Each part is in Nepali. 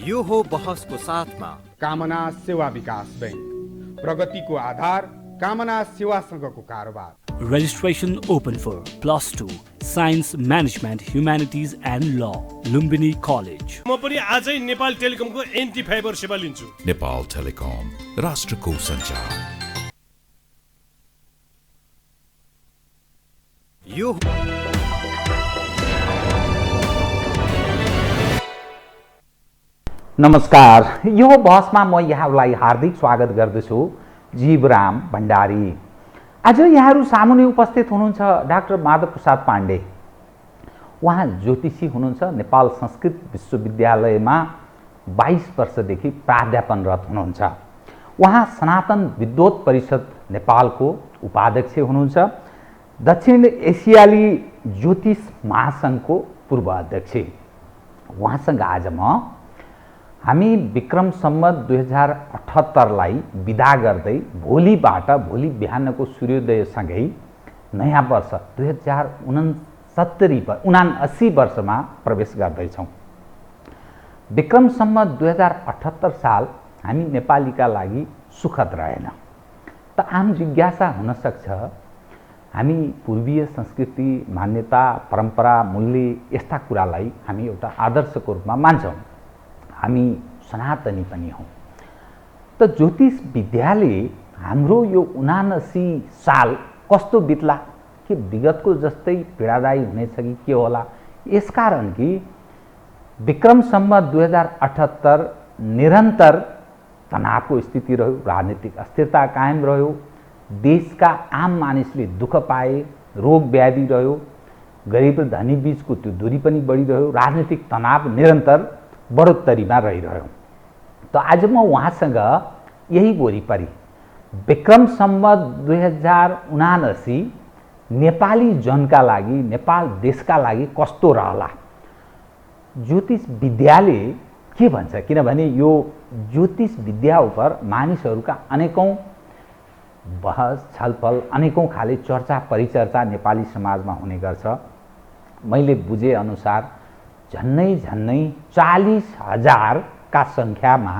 यो हो बहसको साथमा कामना सेवा विकास बैंक, प्रगतिको आधार कामना सेवासँगको कारोबार। Registration open for +2 Science Management Humanities and Law, Lumbini College. म पनि आजै नेपाल टेलिकमको एन्टी फाइबर सेवा लिन्छु। नेपाल टेलिकम, राष्ट्रको सञ्चार। यो नमस्कार, यो बहसमा म यहाँलाई हार्दिक स्वागत गर्दछु। जीवराम भण्डारी। आज यहाँहरू सामुन्ने उपस्थित हुनुहुन्छ डाक्टर माधव प्रसाद पाण्डे। उहाँ ज्योतिषी हुनुहुन्छ। नेपाल संस्कृत विश्वविद्यालयमा 22 वर्षदेखि प्राध्यापनरत हुनुहुन्छ। उहाँ सनातन विद्वत परिषद नेपालको उपाध्यक्ष हुनुहुन्छ। दक्षिण एसियाली ज्योतिष महासङ्घको पूर्व अध्यक्ष। उहाँसँग आज हामी विक्रम सम्वत 2078 विदा गर्दै भोलि बिहानको सूर्योदयसँगै नयाँ वर्ष 2079 वर्षमा प्रवेश गर्दैछौँ। विक्रम सम्वत 2078 साल हामी नेपालीका लागि सुखद रहेन। त आम जिज्ञासा हुन सक्छ, हामी पूर्वीय संस्कृति, मान्यता, परम्परा, मूल्य यस्ता कुरालाई हामी एउटा आदर्शको रूपमा मान्छौँ। हामी सनातनी पनि हौँ। त ज्योतिष विद्याले हाम्रो यो 79 साल कस्तो बित्ला, के विगतको जस्तै पीडादायी हुनेछ कि के होला? यसकारण कि विक्रम सम्वत 2078 निरन्तर तनावको स्थिति रह्यो, राजनीतिक अस्थिरता कायम रह्यो, देशका आम मानिसले दुःख पाए, रोग व्याधि रह्यो, गरिब र धनी बीचको त्यो दूरी पनि बढिरह्यो, राजनीतिक तनाव निरन्तर बढोत्तरीमा रहिरह्यो। त आज म उहाँसँग यही वरिपरि विक्रम सम्वत 2079 नेपाली जनका लागि, नेपाल देशका लागि कस्तो रहला, ज्योतिष विद्याले के भन्छ? किनभने यो ज्योतिष विद्या उप मानिसहरूका अनेकौँ बहस छलफल, अनेकौँ खाले चर्चा परिचर्चा नेपाली समाजमा हुने गर्छ। मैले बुझे अनुसार झन्नै 40,000 का सङ्ख्यामा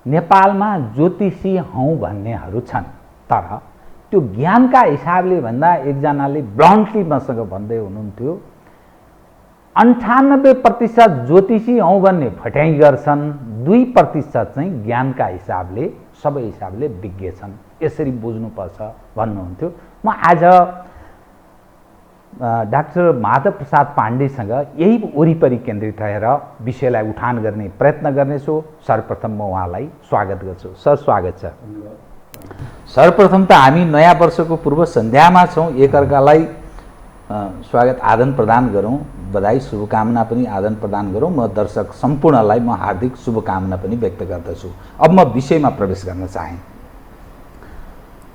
नेपालमा ज्योतिषी हौँ भन्नेहरू छन्। तर त्यो ज्ञानका हिसाबले भन्दा एकजनाले ब्लन्टली मसँग भन्दै हुनुहुन्थ्यो, 98% ज्योतिषी हौँ भन्ने फट्याइ गर्छन्, 2% चाहिँ ज्ञानका हिसाबले सबै हिसाबले विज्ञ छन्, यसरी बुझ्नुपर्छ भन्नुहुन्थ्यो। म आज डाक्टर माधव प्रसाद पाण्डेसँग यही वरिपरि केन्द्रित रहेर विषयलाई उठान गर्ने प्रयत्न गर्नेछु। सर्वप्रथम म उहाँलाई स्वागत गर्छु। सर, स्वागत छ। सर्वप्रथम त हामी नयाँ वर्षको पूर्व सन्ध्यामा छौँ, एकअर्कालाई स्वागत आदान प्रदान गरौँ, बधाई शुभकामना पनि आदान प्रदान गरौँ। म दर्शक सम्पूर्णलाई म हार्दिक शुभकामना पनि व्यक्त गर्दछु। अब म विषयमा प्रवेश गर्न चाहेँ।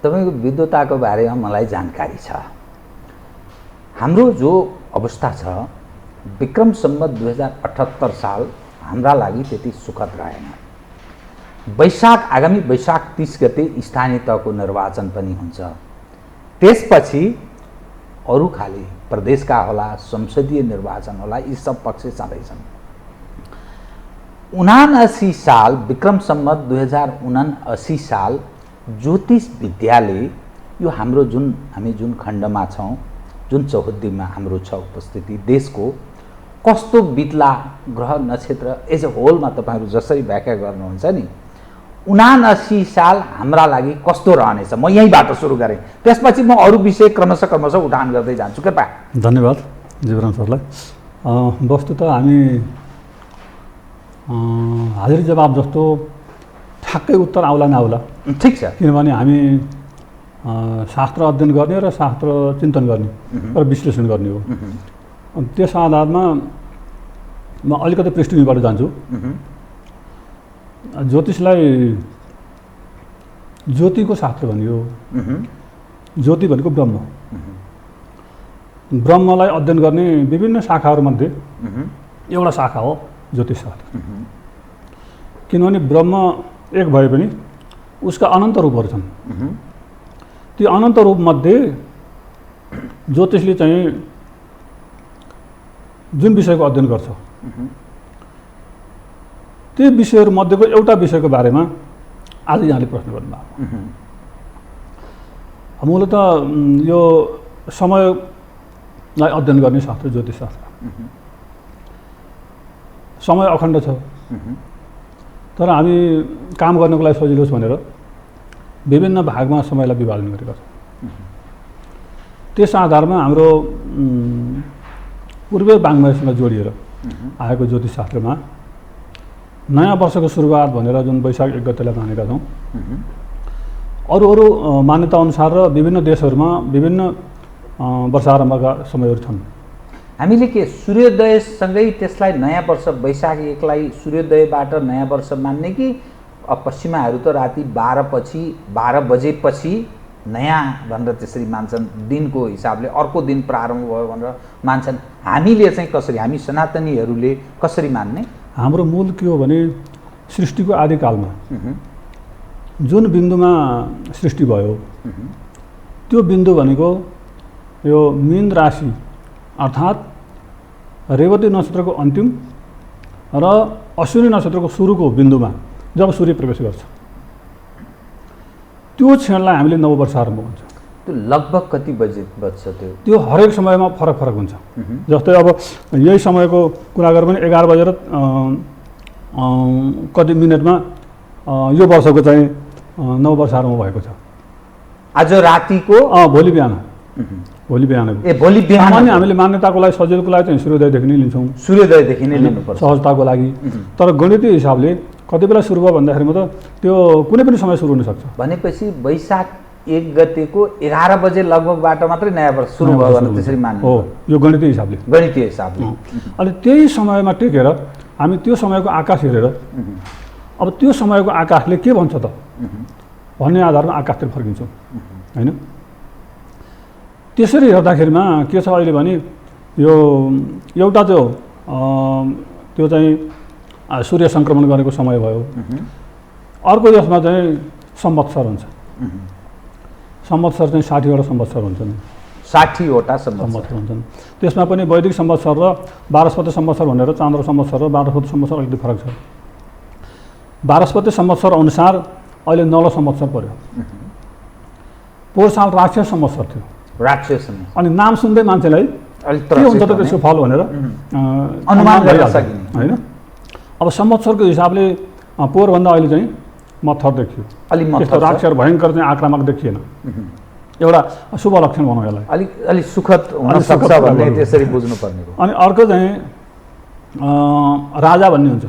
तपाईँको विद्वताको बारेमा मलाई जानकारी छ। हाम्रो जो अवस्था छ, विक्रम सम्वत 2078 साल हाम्रा लागि त्यति सुखद रहेन। आगामी वैशाख 30 गते स्थानीय तहको निर्वाचन पनि हुन्छ। त्यसपछि अरू खाले प्रदेशका होला, संसदीय निर्वाचन होला, यी सब पक्ष छँदैछन्। 79 साल विक्रम सम्वत 2079 साल ज्योतिष विद्याले यो हाम्रो हामी जुन खण्डमा छौँ, जुन चौहद्दीमा हाम्रो छ उपस्थिति, देशको कस्तो बित्ला, ग्रह नक्षत्र एज अ होलमा तपाईँहरू जसरी व्याख्या गर्नुहुन्छ नि, 79 साल हाम्रा लागि कस्तो रहनेछ, म यहीँबाट सुरु गरेँ। त्यसपछि म अरू विषय क्रमशः उठान गर्दै जान्छु। कृपया। धन्यवाद जीवराम सरलाई। वस्तुत हामी हाजिरी जवाब जस्तो ठ्याक्कै उत्तर आउला नआउला, ठिक छ, किनभने हामी शास्त्र अध्ययन गर्ने र शास्त्र चिन्तन गर्ने र विश्लेषण गर्ने हो। त्यस आधारमा म अलिकति पृष्ठभूमिबाट जान्छु। ज्योतिषलाई ज्योतिको शास्त्र भनियो। ज्योति भनेको ब्रह्म। ब्रह्मलाई अध्ययन गर्ने विभिन्न शाखाहरूमध्ये एउटा शाखा हो ज्योतिष शास्त्र। किनभने ब्रह्म एक भए पनि उसका अनन्त रूपहरू छन्। त्यो अनन्त रूपमध्ये ज्योतिषले चाहिँ जुन विषयको अध्ययन गर्छ ती विषयहरूमध्येको एउटा विषयको बारेमा आज यहाँले प्रश्न गर्नुभएको। मूलत यो समयलाई अध्ययन गर्ने शास्त्र ज्योतिषशास्त्र। समय अखण्ड छ, तर हामी काम गर्नको लागि सजिलो होस् भनेर विभिन्न भागमा समयलाई विभाजन गरेका छौँ। त्यस आधारमा हाम्रो पूर्वीय वाङ्मयसँग जोडिएर आएको ज्योतिषशास्त्रमा नयाँ वर्षको सुरुवात भनेर जुन वैशाख 1 गतेलाई मानेका छौँ, अरू मान्यता अनुसार र विभिन्न देशहरूमा विभिन्न वर्षारम्भका समयहरू छन्। हामीले के सूर्योदयसँगै त्यसलाई नयाँ वर्ष वैशाख 1 लाई सूर्योदयबाट नयाँ वर्ष मान्ने कि पश्चिमाहरू त राति 12 बजेपछि नयाँ भनेर त्यसरी मान्छन्, दिनको हिसाबले अर्को दिन प्रारम्भ भयो भनेर मान्छन्। हामीले चाहिँ कसरी, हामी सनातनीहरूले कसरी मान्ने? हाम्रो मूल के हो भने सृष्टिको आदिकालमा जुन बिन्दुमा सृष्टि भयो त्यो बिन्दु भनेको यो मीन राशि अर्थात् रेवती नक्षत्रको अन्तिम र अश्विनी नक्षत्रको सुरुको बिन्दुमा जब सूर्य प्रवेश गर्छ त्यो क्षणलाई हामीले नववर्ष आरम्भ भन्छ। त्यो लगभग कति बजे बज्छ? त्यो हरेक समयमा फरक फरक हुन्छ। जस्तै अब यही समयको कुरा गरौँ भने 11 बजेर कति मिनटमा यो वर्षको चाहिँ नववर्ष आरम्भ भएको छ। आज रातिको भोलि बिहान भोलि बिहान सामान्य हामीले मान्यताको लागि सजिलोको लागि चाहिँ सूर्योदयदेखि नै लिन्छौँ, सूर्योदयदेखि नै लिनुपर्छ सहजताको लागि। तर गणितीय हिसाबले कति बेला सुरु भयो भन्दाखेरिमा त त्यो कुनै पनि समय सुरु हुन सक्छ। भनेपछि वैशाख 1 गतेको 11 बजे लगभगबाट मात्रै नयाँ वर्ष सुरु भयो भनेर त्यसरी मान्नु हो, यो गणितीय हिसाबले। अनि त्यही समयमा टेकेर हामी त्यो समयको आकाश हेरेर अब त्यो समयको आकाशले के भन्छ त भन्ने आधारमा आकाशतिर फर्किन्छौँ हैन। त्यसरी हेर्दाखेरिमा के छ अहिले भने यो एउटा त्यो चाहिँ सूर्य सङ्क्रमण गरेको समय भयो। अर्को यसमा चाहिँ संवत्सर हुन्छ। संवत्सर चाहिँ 60वटा संवत्सर हुन्छन्। 60वटा संवत्सर हुन्छन्। त्यसमा पनि वैदिक संवत्सर र वारस्पति संवत्सर भनेर चान्द्र संवत्सर र वारस्पति संवत्सर अलिकति फरक छ। वारस्पति संवत्सर अनुसार अहिले नल संवत्सर पर्यो। पोहोर साल राक्षस संवत्सर थियो। अनि नाम सुन्दै मान्छेलाई के हुन्छ त त्यसको फल भनेर अनुमान गर्न सकिने हैन। अब संवत्सरको हिसाबले पोहोरभन्दा अहिले चाहिँ मत्थर देखियो। त्यस्तो राक्षसहरू भयङ्कर चाहिँ आक्रामक देखिएन। एउटा शुभ लक्षण भनौँ यसलाई, अलिक सुखद हुन सक्छ भन्ने त्यसरी बुझ्नु पर्ने हो। अनि अर्को चाहिँ राजा भन्ने हुन्छ।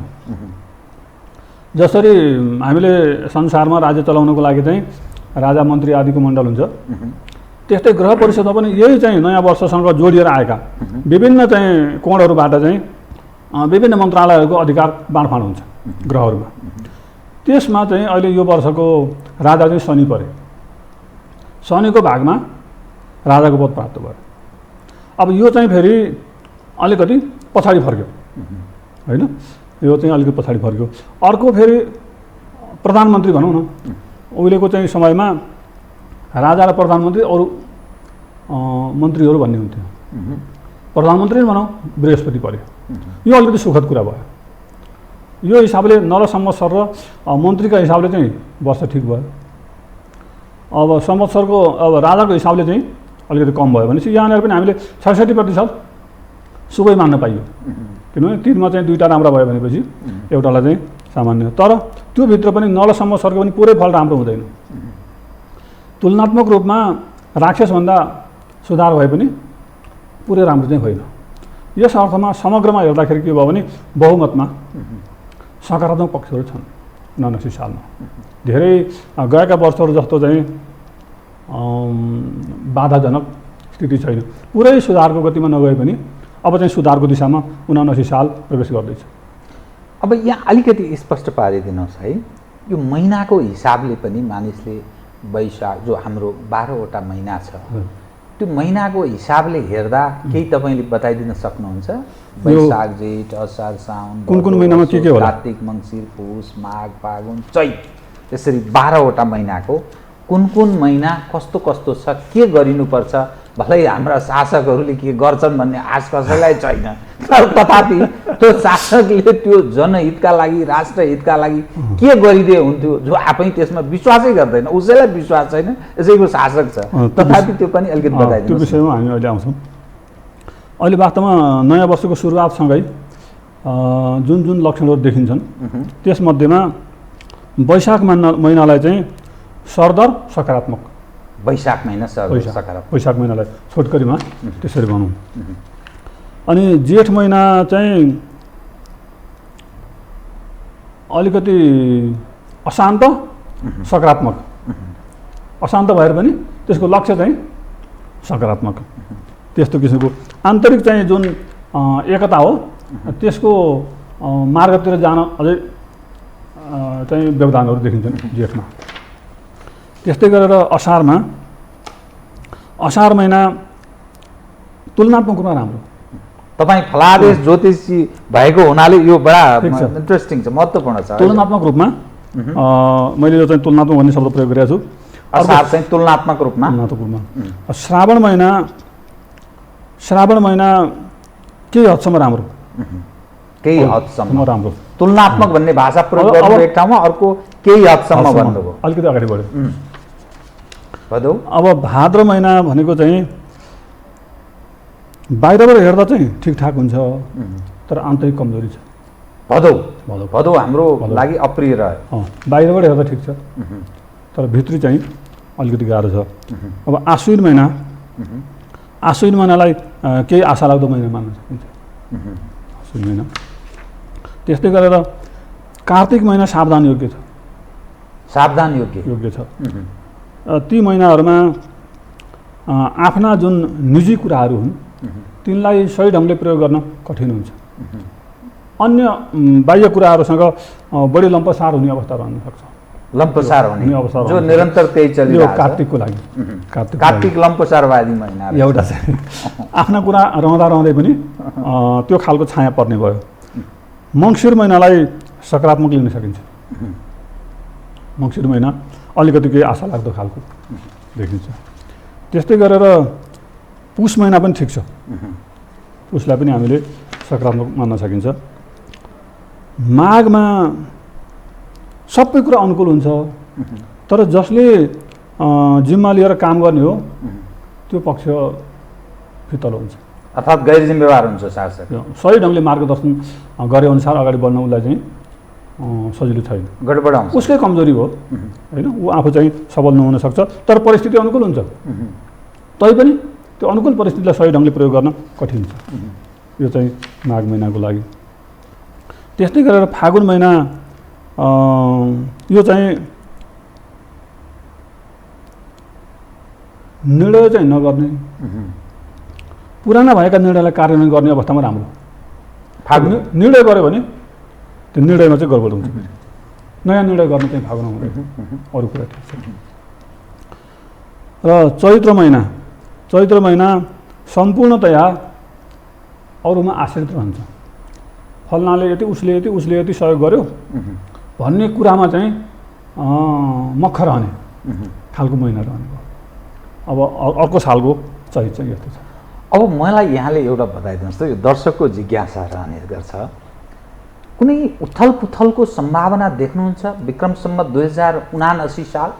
जसरी हामीले संसारमा राज्य चलाउनको लागि चाहिँ राजा मन्त्री आदिको मण्डल हुन्छ, त्यस्तै ग्रह परिषदमा पनि यही चाहिँ नयाँ वर्षसँग जोडिएर आएका विभिन्न चाहिँ कोणहरूबाट चाहिँ विभिन्न मन्त्रालयहरूको अधिकार बाँडफाँड हुन्छ ग्रहहरूमा। त्यसमा चाहिँ अहिले यो वर्षको राजा चाहिँ शनि परे। शनिको भागमा राजाको पद प्राप्त भयो। अब यो चाहिँ फेरि अलिकति पछाडि फर्क्यो हैन, यो चाहिँ अलिकति पछाडि फर्क्यो। अर्को फेरि प्रधानमन्त्री भनौँ न, उहिलेको चाहिँ समयमा राजा र प्रधानमन्त्री अरू मन्त्रीहरू भन्ने हुन्थ्यो। प्रधानमन्त्री भनौँ बृहस्पति पर्यो। यो अलिकति सुखद कुरा भयो। यो हिसाबले नल संवत्सर र मन्त्रीका हिसाबले चाहिँ वर्ष ठिक भयो। अब संवत्सरको अब राजाको हिसाबले चाहिँ अलिकति कम भयो भनेपछि यहाँनिर पनि हामीले 66% शुभै मान्न पाइयो। किनभने 3मा चाहिँ 2टा राम्रा भयो भनेपछि एउटालाई चाहिँ सामान्य। तर त्यो भित्र पनि नल संवत्सरको पनि पुरै फल राम्रो हुँदैन। तुलनात्मक रूपमा राक्षसभन्दा सुधार भए पनि पुरै राम्रो चाहिँ होइन। यस अर्थमा समग्रमा हेर्दाखेरि के भयो भने बहुमतमा सकारात्मक पक्षहरू छन् 79 सालमा। धेरै गएका वर्षहरू जस्तो चाहिँ बाधाजनक स्थिति छैन। पुरै सुधारको गतिमा नगए पनि अब चाहिँ सुधारको दिशामा 79 साल प्रवेश गर्दैछ। अब यहाँ अलिकति स्पष्ट पारिदिनुहोस् है, यो महिनाको हिसाबले पनि मानिसले वैशाख जो हाम्रो 12वटा महिना छ त्यो महिनाको हिसाबले हेर्दा केही तपाईँले बताइदिन सक्नुहुन्छ? वैशाख, जेठ, असार, साउन, कुन महिनामा के होला? कार्तिक, मङ्सिर, पुष, माघ, फागुन, चैत, त्यसरी 12वटा महिनाको कुन महिना कस्तो छ, के गरिनुपर्छ, भलै हाम्रा शासकहरूले के गर्छन् भन्ने आश कसैलाई छैन, तथापि त्यो शासकले त्यो जनहितका लागि राष्ट्रहितका लागि के गरिदिए हुन्थ्यो जो आफै त्यसमा विश्वासै गर्दैन, उसैलाई विश्वास छैन, यसैको शासक छ, तथापि त्यो पनि अलिकति बताइदिनु। त्यो विषयमा हामी अहिले आउँछौँ। अहिले वास्तवमा नयाँ वर्षको सुरुवातसँगै जुन जुन लक्षणहरू देखिन्छन् त्यसमध्येमा वैशाख महिनालाई चाहिँ सरदर सकारात्मक, वैशाख महिना सकारात्मक, वैशाख महिनालाई छोटकरीमा त्यसरी भनौँ। अनि जेठ महिना चाहिँ अलिकति अशान्त सकारात्मक, अशान्त भएर पनि त्यसको लक्ष्य चाहिँ सकारात्मक, त्यस्तो किसिमको आन्तरिक चाहिँ जुन एकता हो त्यसको मार्गतिर जान अझै चाहिँ व्यवधानहरू देखिन्छन् जेठमा। त्यस्तै गरेर असार महिना तुलनात्मक रूपमा राम्रो। तपाईँ फलादेश ज्योतिषी भएको हुनाले यो बडा इन्ट्रेस्टिङ छ, महत्त्वपूर्ण छ। तुलनात्मक रूपमा मैले यो चाहिँ तुलनात्मक भन्ने शब्द प्रयोग गरेको छु। असार चाहिँ तुलनात्मक रूपमा, श्रावण महिना केही हदसम्म राम्रो, केही हदसम्म राम्रो। तुलनात्मक भन्ने भाषा प्रयोग गर्नु एक ठाउँमा, अर्को केही हदसम्म भन्नुभयो, अलिकति अगाडि बढ्यो। भदौ अब भाद्र महिना भनेको चाहिँ बाहिरबाट हेर्दा चाहिँ ठिकठाक हुन्छ, तर आन्तरिक कमजोरी छ। भदौ हाम्रो लागि अप्रिय रह्यो। बाहिरबाट हेर्दा ठिक छ, तर भित्री चाहिँ अलिकति गाह्रो छ। अब आश्विन महिनालाई केही आशा लाग्दो महिना मान्न सकिन्छ, आश्विन महिना। त्यस्तै गरेर कार्तिक महिना सावधान योग्य छ। ती महिनाहरूमा आफ्ना जुन निजी कुराहरू हुन् तिनलाई सही ढङ्गले प्रयोग गर्न कठिन हुन्छ। अन्य बाह्य कुराहरूसँग बढी लम्पसार हुने अवस्था रहन सक्छ। लम्पसार हुने अवस्था जो निरन्तर त्यही चलिरहेको छ। कार्तिकको लागि कार्तिक लम्पसारवादी महिना एउटा चाहिँ आफ्ना कुरा रहँदै पनि त्यो खालको छाया पर्ने भयो। मङ्सिर महिनालाई सकारात्मक लिन सकिन्छ। मङ्सिर महिना अलिकति केही आशा लाग्दो खालको देखिन्छ। त्यस्तै गरेर पुष महिना पनि ठिक छ, पुषलाई पनि हामीले सकारात्मक मान्न सकिन्छ। माघमा सबै कुरा अनुकूल हुन्छ, तर जसले जिम्मा लिएर काम गर्ने हो त्यो पक्ष फितल हुन्छ, अर्थात् गैर जिम्मेवार हुन्छ। शासक सही ढङ्गले मार्गदर्शन गरे अनुसार अगाडि बढ्न उसलाई चाहिँ सजिलो छैन, गडबड आउँछ, उसकै कमजोरी हो होइन। ऊ आफू चाहिँ सबल नहुन सक्छ, तर परिस्थिति अनुकूल हुन्छ, तैपनि त्यो अनुकूल परिस्थितिलाई सही ढङ्गले प्रयोग गर्न कठिन छ। यो चाहिँ माघ महिनाको लागि। त्यस्तै गरेर फागुन महिना यो चाहिँ निर्णय चाहिँ नगर्ने, पुराना भएका निर्णयलाई कार्यान्वयन गर्ने अवस्थामा राम्रो। निर्णय गऱ्यो भने त्यो निर्णयमा चाहिँ गडबड हुन्छ, नयाँ निर्णय गर्ने चाहिँ फागुन हुँदैन, अरू कुरा ठिक छ। र चैत्र महिना सम्पूर्णतया अरूमा आश्रित रहन्छ। फल्नाले यति उसले यति सहयोग गर्यो भन्ने कुरामा चाहिँ मक्ख रहने खालको महिना रहने भयो। अब अर्को सालको चाहिँ यस्तो छ। अब मलाई यहाँले एउटा बताइदिनुहोस् त, यो दर्शकको जिज्ञासा रहने गर्छ, कुनै उथल पुथलको सम्भावना देख्नुहुन्छ विक्रम सम्वत 2079 साल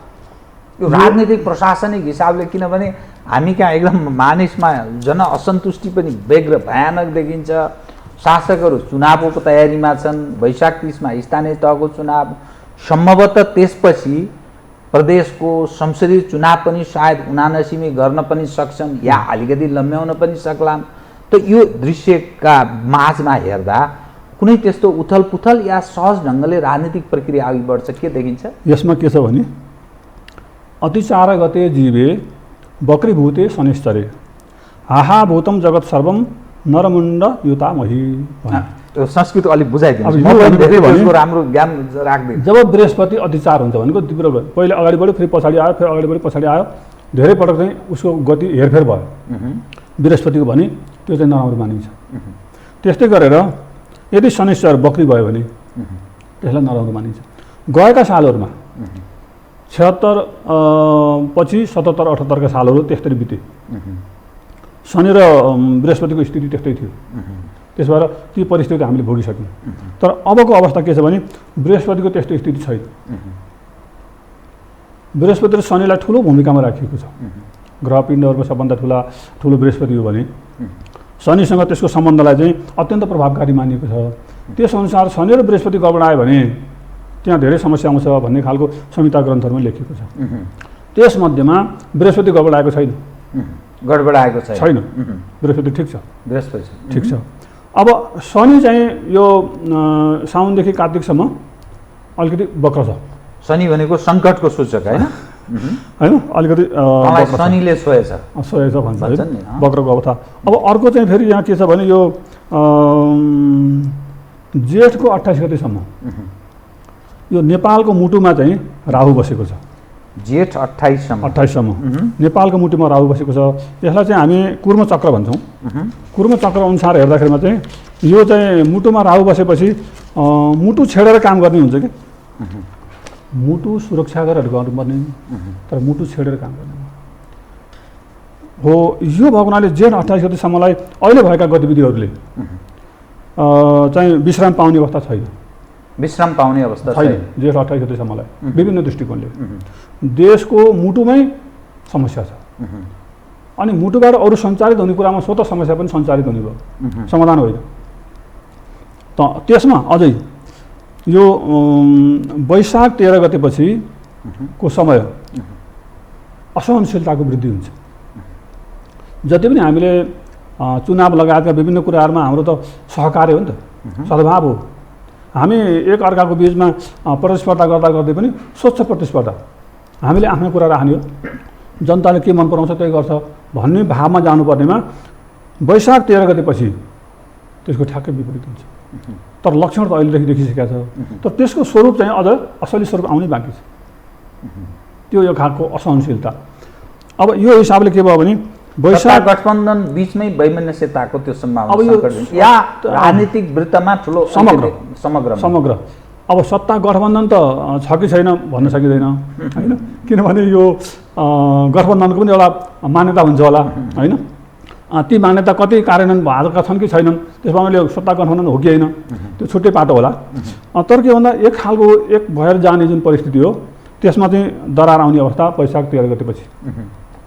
यो राजनीतिक प्रशासनिक हिसाबले? किनभने हामी कहाँ एकदम मानिसमा जन असन्तुष्टि पनि बेग्र भयानक देखिन्छ। शासकहरू चुनावको तयारीमा छन्, वैशाख 30मा स्थानीय तहको चुनाव, सम्भवतः त्यसपछि प्रदेशको संसदीय चुनाव पनि सायद 79मै गर्न पनि सक्छन् या अलिकति लम्ब्याउन पनि सक्लान्। त यो दृश्यका माझमा हेर्दा कुनै त्यस्तो उथल पुथल या सहज ढङ्गले राजनीतिक प्रक्रिया अघि बढ्छ के देखिन्छ? यसमा के छ भने अति 4 गते जीवे बकरी भूते शनिश्चरे हाहा भूतम जगत सर्वम नरमुण्ड युतामही। त्यो संस्कृत अलिक बुझाइदिनु, राम्रो ज्ञान राख्दै। जब बृहस्पति अति 4 हुन्छ भनेको तीव्र गति, पहिले अगाडि बढ्यो, फेरि पछाडि आयो, फेरि अगाडि बढ्यो, पछाडि आयो, धेरै पटक चाहिँ उसको गति हेरफेर भयो बृहस्पतिको भने त्यो चाहिँ नराम्रो मानिन्छ। त्यस्तै गरेर यदि शनिश्चर बकरी भयो भने त्यसलाई नराम्रो मानिन्छ। गएका सालहरूमा 76 पछि 77 78 का सालहरू त्यस्तरी बिते। शनि र बृहस्पतिको स्थिति त्यस्तै थियो। त्यस भएर ती परिस्थिति हामीले भोगिसक्यौँ। तर अबको अवस्था के छ भने बृहस्पतिको त्यस्तो स्थिति छैन। बृहस्पति र शनिलाई ठुलो भूमिकामा राखिएको छ। ग्रह पिण्डहरूमा सबभन्दा ठुलो बृहस्पति हो भने शनिसँग त्यसको सम्बन्धलाई चाहिँ अत्यन्त प्रभावकारी मानिएको छ। त्यसअनुसार शनि र बृहस्पति गडबडायो भने त्यहाँ धेरै समस्या आउँछ भन्ने खालको संहिता ग्रन्थहरूमा लेखिएको छ। त्यसमध्येमा बृहस्पति गडबडाएको छैन। छैन, बृहस्पति ठिक छ। बृहस्पति ठिक छ। अब शनि चाहिँ यो साउनदेखि कार्तिकसम्म अलिकति वक्र छ। शनि भनेको सङ्कटको सूचक होइन, होइन अलिकति शनिले सोएछ भन्छ वक्रको अवस्था। अब अर्को चाहिँ फेरि यहाँ के छ भने यो जेठको 28 गतेसम्म यो नेपालको मुटुमा चाहिँ राहु बसेको छ। जेठ 28सम्म नेपालको मुटुमा राहु बसेको छ। यसलाई चाहिँ हामी कुर्म चक्र भन्छौँ। कुर्म चक्र अनुसार हेर्दाखेरिमा चाहिँ यो चाहिँ मुटुमा राहु बसेपछि मुटु छेडेर काम गर्ने हुन्छ कि मुटु सुरक्षा गरेर गर्नुपर्ने, तर मुटु छेडेर काम गर्ने हो। यो भएको हुनाले जेठ 28 गतेसम्मलाई अहिले भएका गतिविधिहरूले चाहिँ विश्राम पाउने अवस्था छैन। विश्राम पाउने अवस्था छैन जेठ 28 गतेसम्मलाई विभिन्न दृष्टिकोणले। देशको मुटुमै समस्या छ अनि मुटुबाट अरू सञ्चालित हुने कुरामा स्वतः समस्या पनि सञ्चालित हुने भयो, समाधान होइन। त त्यसमा अझै यो वैशाख 13 गतेपछि को समय असहनशीलताको वृद्धि हुन्छ। जति पनि हामीले चुनाव लगायतका विभिन्न कुराहरूमा हाम्रो त सहकार्य हो नि त, सद्भाव हो। हामी एक अर्काको बिचमा प्रतिस्पर्धा गर्दा गर्दै पनि स्वच्छ प्रतिस्पर्धा, हामीले आफ्नो कुरा राख्ने हो, जनताले के मन पराउँछ त्यही गर्छ भन्ने भावमा जानुपर्नेमा वैशाख 13 गतेपछि त्यसको ठ्याक्कै विपरीत हुन्छ। तर लक्षण त अहिलेदेखि देखिसकेका छ, तर त्यसको स्वरूप चाहिँ अझ असली स्वरूप आउनै बाँकी छ। त्यो यो खालको असहनशीलता। अब यो हिसाबले के भयो भने वैशाख गठबन्धन बिचमै वैमनस्यताको त्यो सम्भावना या राजनीतिक वृत्तमा ठुलो समग्र अब सत्ता गठबन्धन त छ कि छैन भन्न सकिँदैन होइन, किनभने यो गठबन्धनको पनि एउटा मान्यता हुन्छ होला होइन। ती मान्यता कति कार्यान्वयन भएका छन् कि छैनन् त्यसमा मैले सत्ता गठबन्धन हो कि होइन त्यो छुट्टै पाटो होला। तर के भन्दा एक खालको एक भएर जाने जुन परिस्थिति हो त्यसमा चाहिँ दरार आउने अवस्था वैशाख 13 गतेपछि,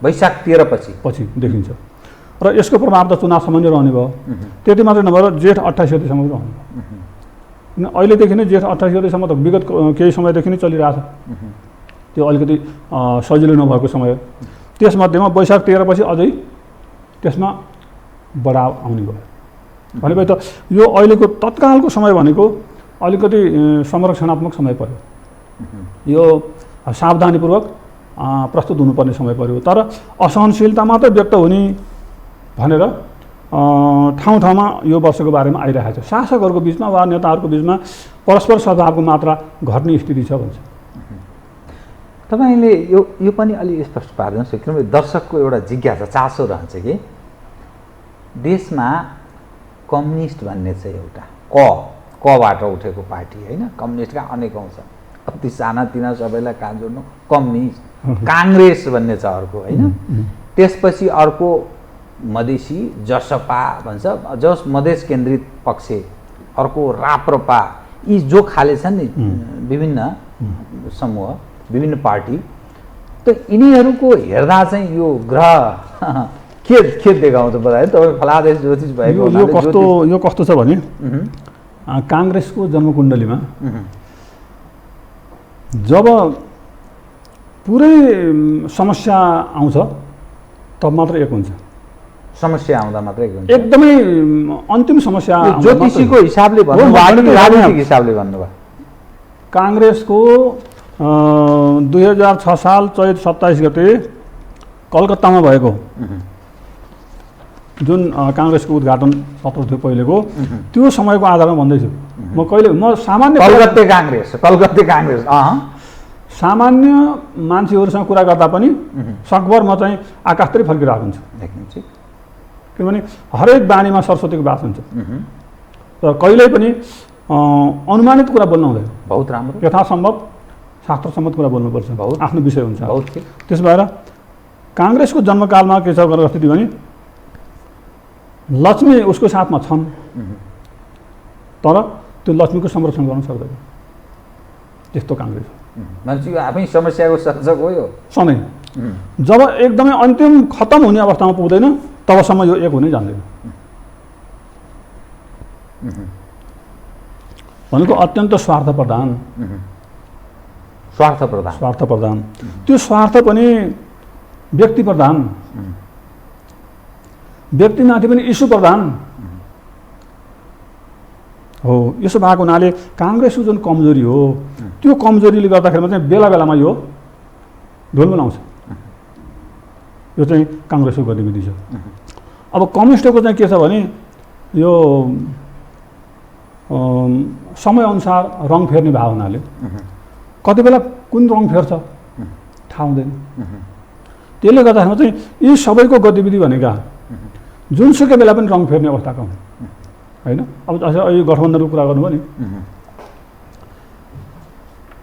वैशाख 13 पछि देखिन्छ। र यसको प्रभाव त चुनावसम्म नै रहने भयो। त्यति मात्रै नभएर जेठ 28 गतेसम्म रहने भयो। अहिलेदेखि नै जेठ 28 गतेसम्म त विगत केही समयदेखि नै चलिरहेछ। त्यो अलिकति सजिलो नभएको समय। त्यसमध्येमा वैशाख 13 पछि अझै त्यसमा बढाव आउने भयो भनेपछि त यो अहिलेको तत्कालको समय भनेको अलिकति संरक्षणात्मक समय पर्यो। यो सावधानीपूर्वक प्रस्तुत हुनुपर्ने समय पर्यो। तर असहनशीलता मात्रै व्यक्त हुने भनेर ठाउँ ठाउँमा यो वर्षको बारेमा आइरहेको छ। शासकहरूको बिचमा वा नेताहरूको बिचमा परस्पर सद्भावको मात्रा घट्ने स्थिति छ भन्छ। तपाईँले यो पनि अलि स्पष्ट पार्नुहोस्, किनभने दर्शकको एउटा जिज्ञासा चासो रहन्छ कि देशमा कम्युनिस्ट भन्ने चाहिँ एउटा कबाट उठेको पार्टी होइन, कम्युनिस्टका अनेकौँ छ, अति सानातिना सबैलाई कहाँ जोड्नु कम्युनिस्ट, काङ्ग्रेस भन्ने छ अर्को होइन, त्यसपछि अर्को मधेसी जसपा भन्छ, जस मधेस केन्द्रित पक्ष, अर्को राप्रपा, यी जो खाले छन् नि विभिन्न समूह विभिन्न पार्टी, त यिनीहरूको हेर्दा चाहिँ यो ग्रह के देखाउँछ बताए तपाईँ फलादेश ज्योतिष भएको यो कस्तो छ भने काङ्ग्रेसको जन्मकुण्डलीमा जब पुरै समस्या आउँछ तब मात्र एक हुन्छ। समस्या आउँदा मात्र एक हुन्छ, एकदमै अन्तिम समस्या ज्योतिषीको हिसाबले भन्नुभयो, राजनीतिक हिसाबले भन्नुभयो। काङ्ग्रेसको 2006 साल चैत 27 गते कलकत्तामा भएको जुन काङ्ग्रेसको उद्घाटन सत्र थियो पहिलेको, त्यो समयको आधारमा भन्दैछु म सामान्य कलकत्ते काङ्ग्रेस सामान्य मान्छेहरूसँग कुरा गर्दा पनि सकभर म चाहिँ आकाशतरी फर्किरहेको हुन्छु, किनभने हरेक बानीमा सरस्वतीको बास हुन्छ। तर कहिल्यै पनि अनुमानित कुरा बोल्नु हुँदैन, बहुत राम्रो, यथासम्भव शास्त्रसम्मत कुरा बोल्नुपर्छ, आफ्नो विषय हुन्छ। बहुत त्यस भएर काङ्ग्रेसको जन्मकालमा के छ स्थिति भने लक्ष्मी उसको साथमा छन्, तर त्यो लक्ष्मीको संरक्षण गर्न सक्दैन, त्यस्तो काङ्ग्रेस हो। मान्छे यो आफै समस्याको सर्जक हो यो सधैँ। जब एकदमै अन्तिम खत्तम हुने अवस्थामा पुग्दैन तबसम्म यो एक हुनै जान्दैन। भनेको अत्यन्त स्वार्थ प्रधान। त्यो स्वार्थ पनि व्यक्ति प्रधान, व्यक्तिमाथि पनि इस्यु प्रधान हो। यसो भएको हुनाले काङ्ग्रेसको जुन कमजोरी हो त्यो कमजोरीले गर्दाखेरिमा चाहिँ बेला बेलामा यो ढोलमोल आउँछ। यो चाहिँ काङ्ग्रेसको गतिविधि छ। अब कम्युनिस्टको चाहिँ के छ भने यो समयअनुसार रङ फेर्ने भाव हुनाले कति बेला कुन रङ फेर्छ थाहा हुँदैन। त्यसले गर्दाखेरि चाहिँ यी सबैको गतिविधि भनेका जुनसुकै बेला पनि रङ फेर्ने अवस्थाका हुन् होइन। अब यो गठबन्धनको कुरा गर्नुभयो नि,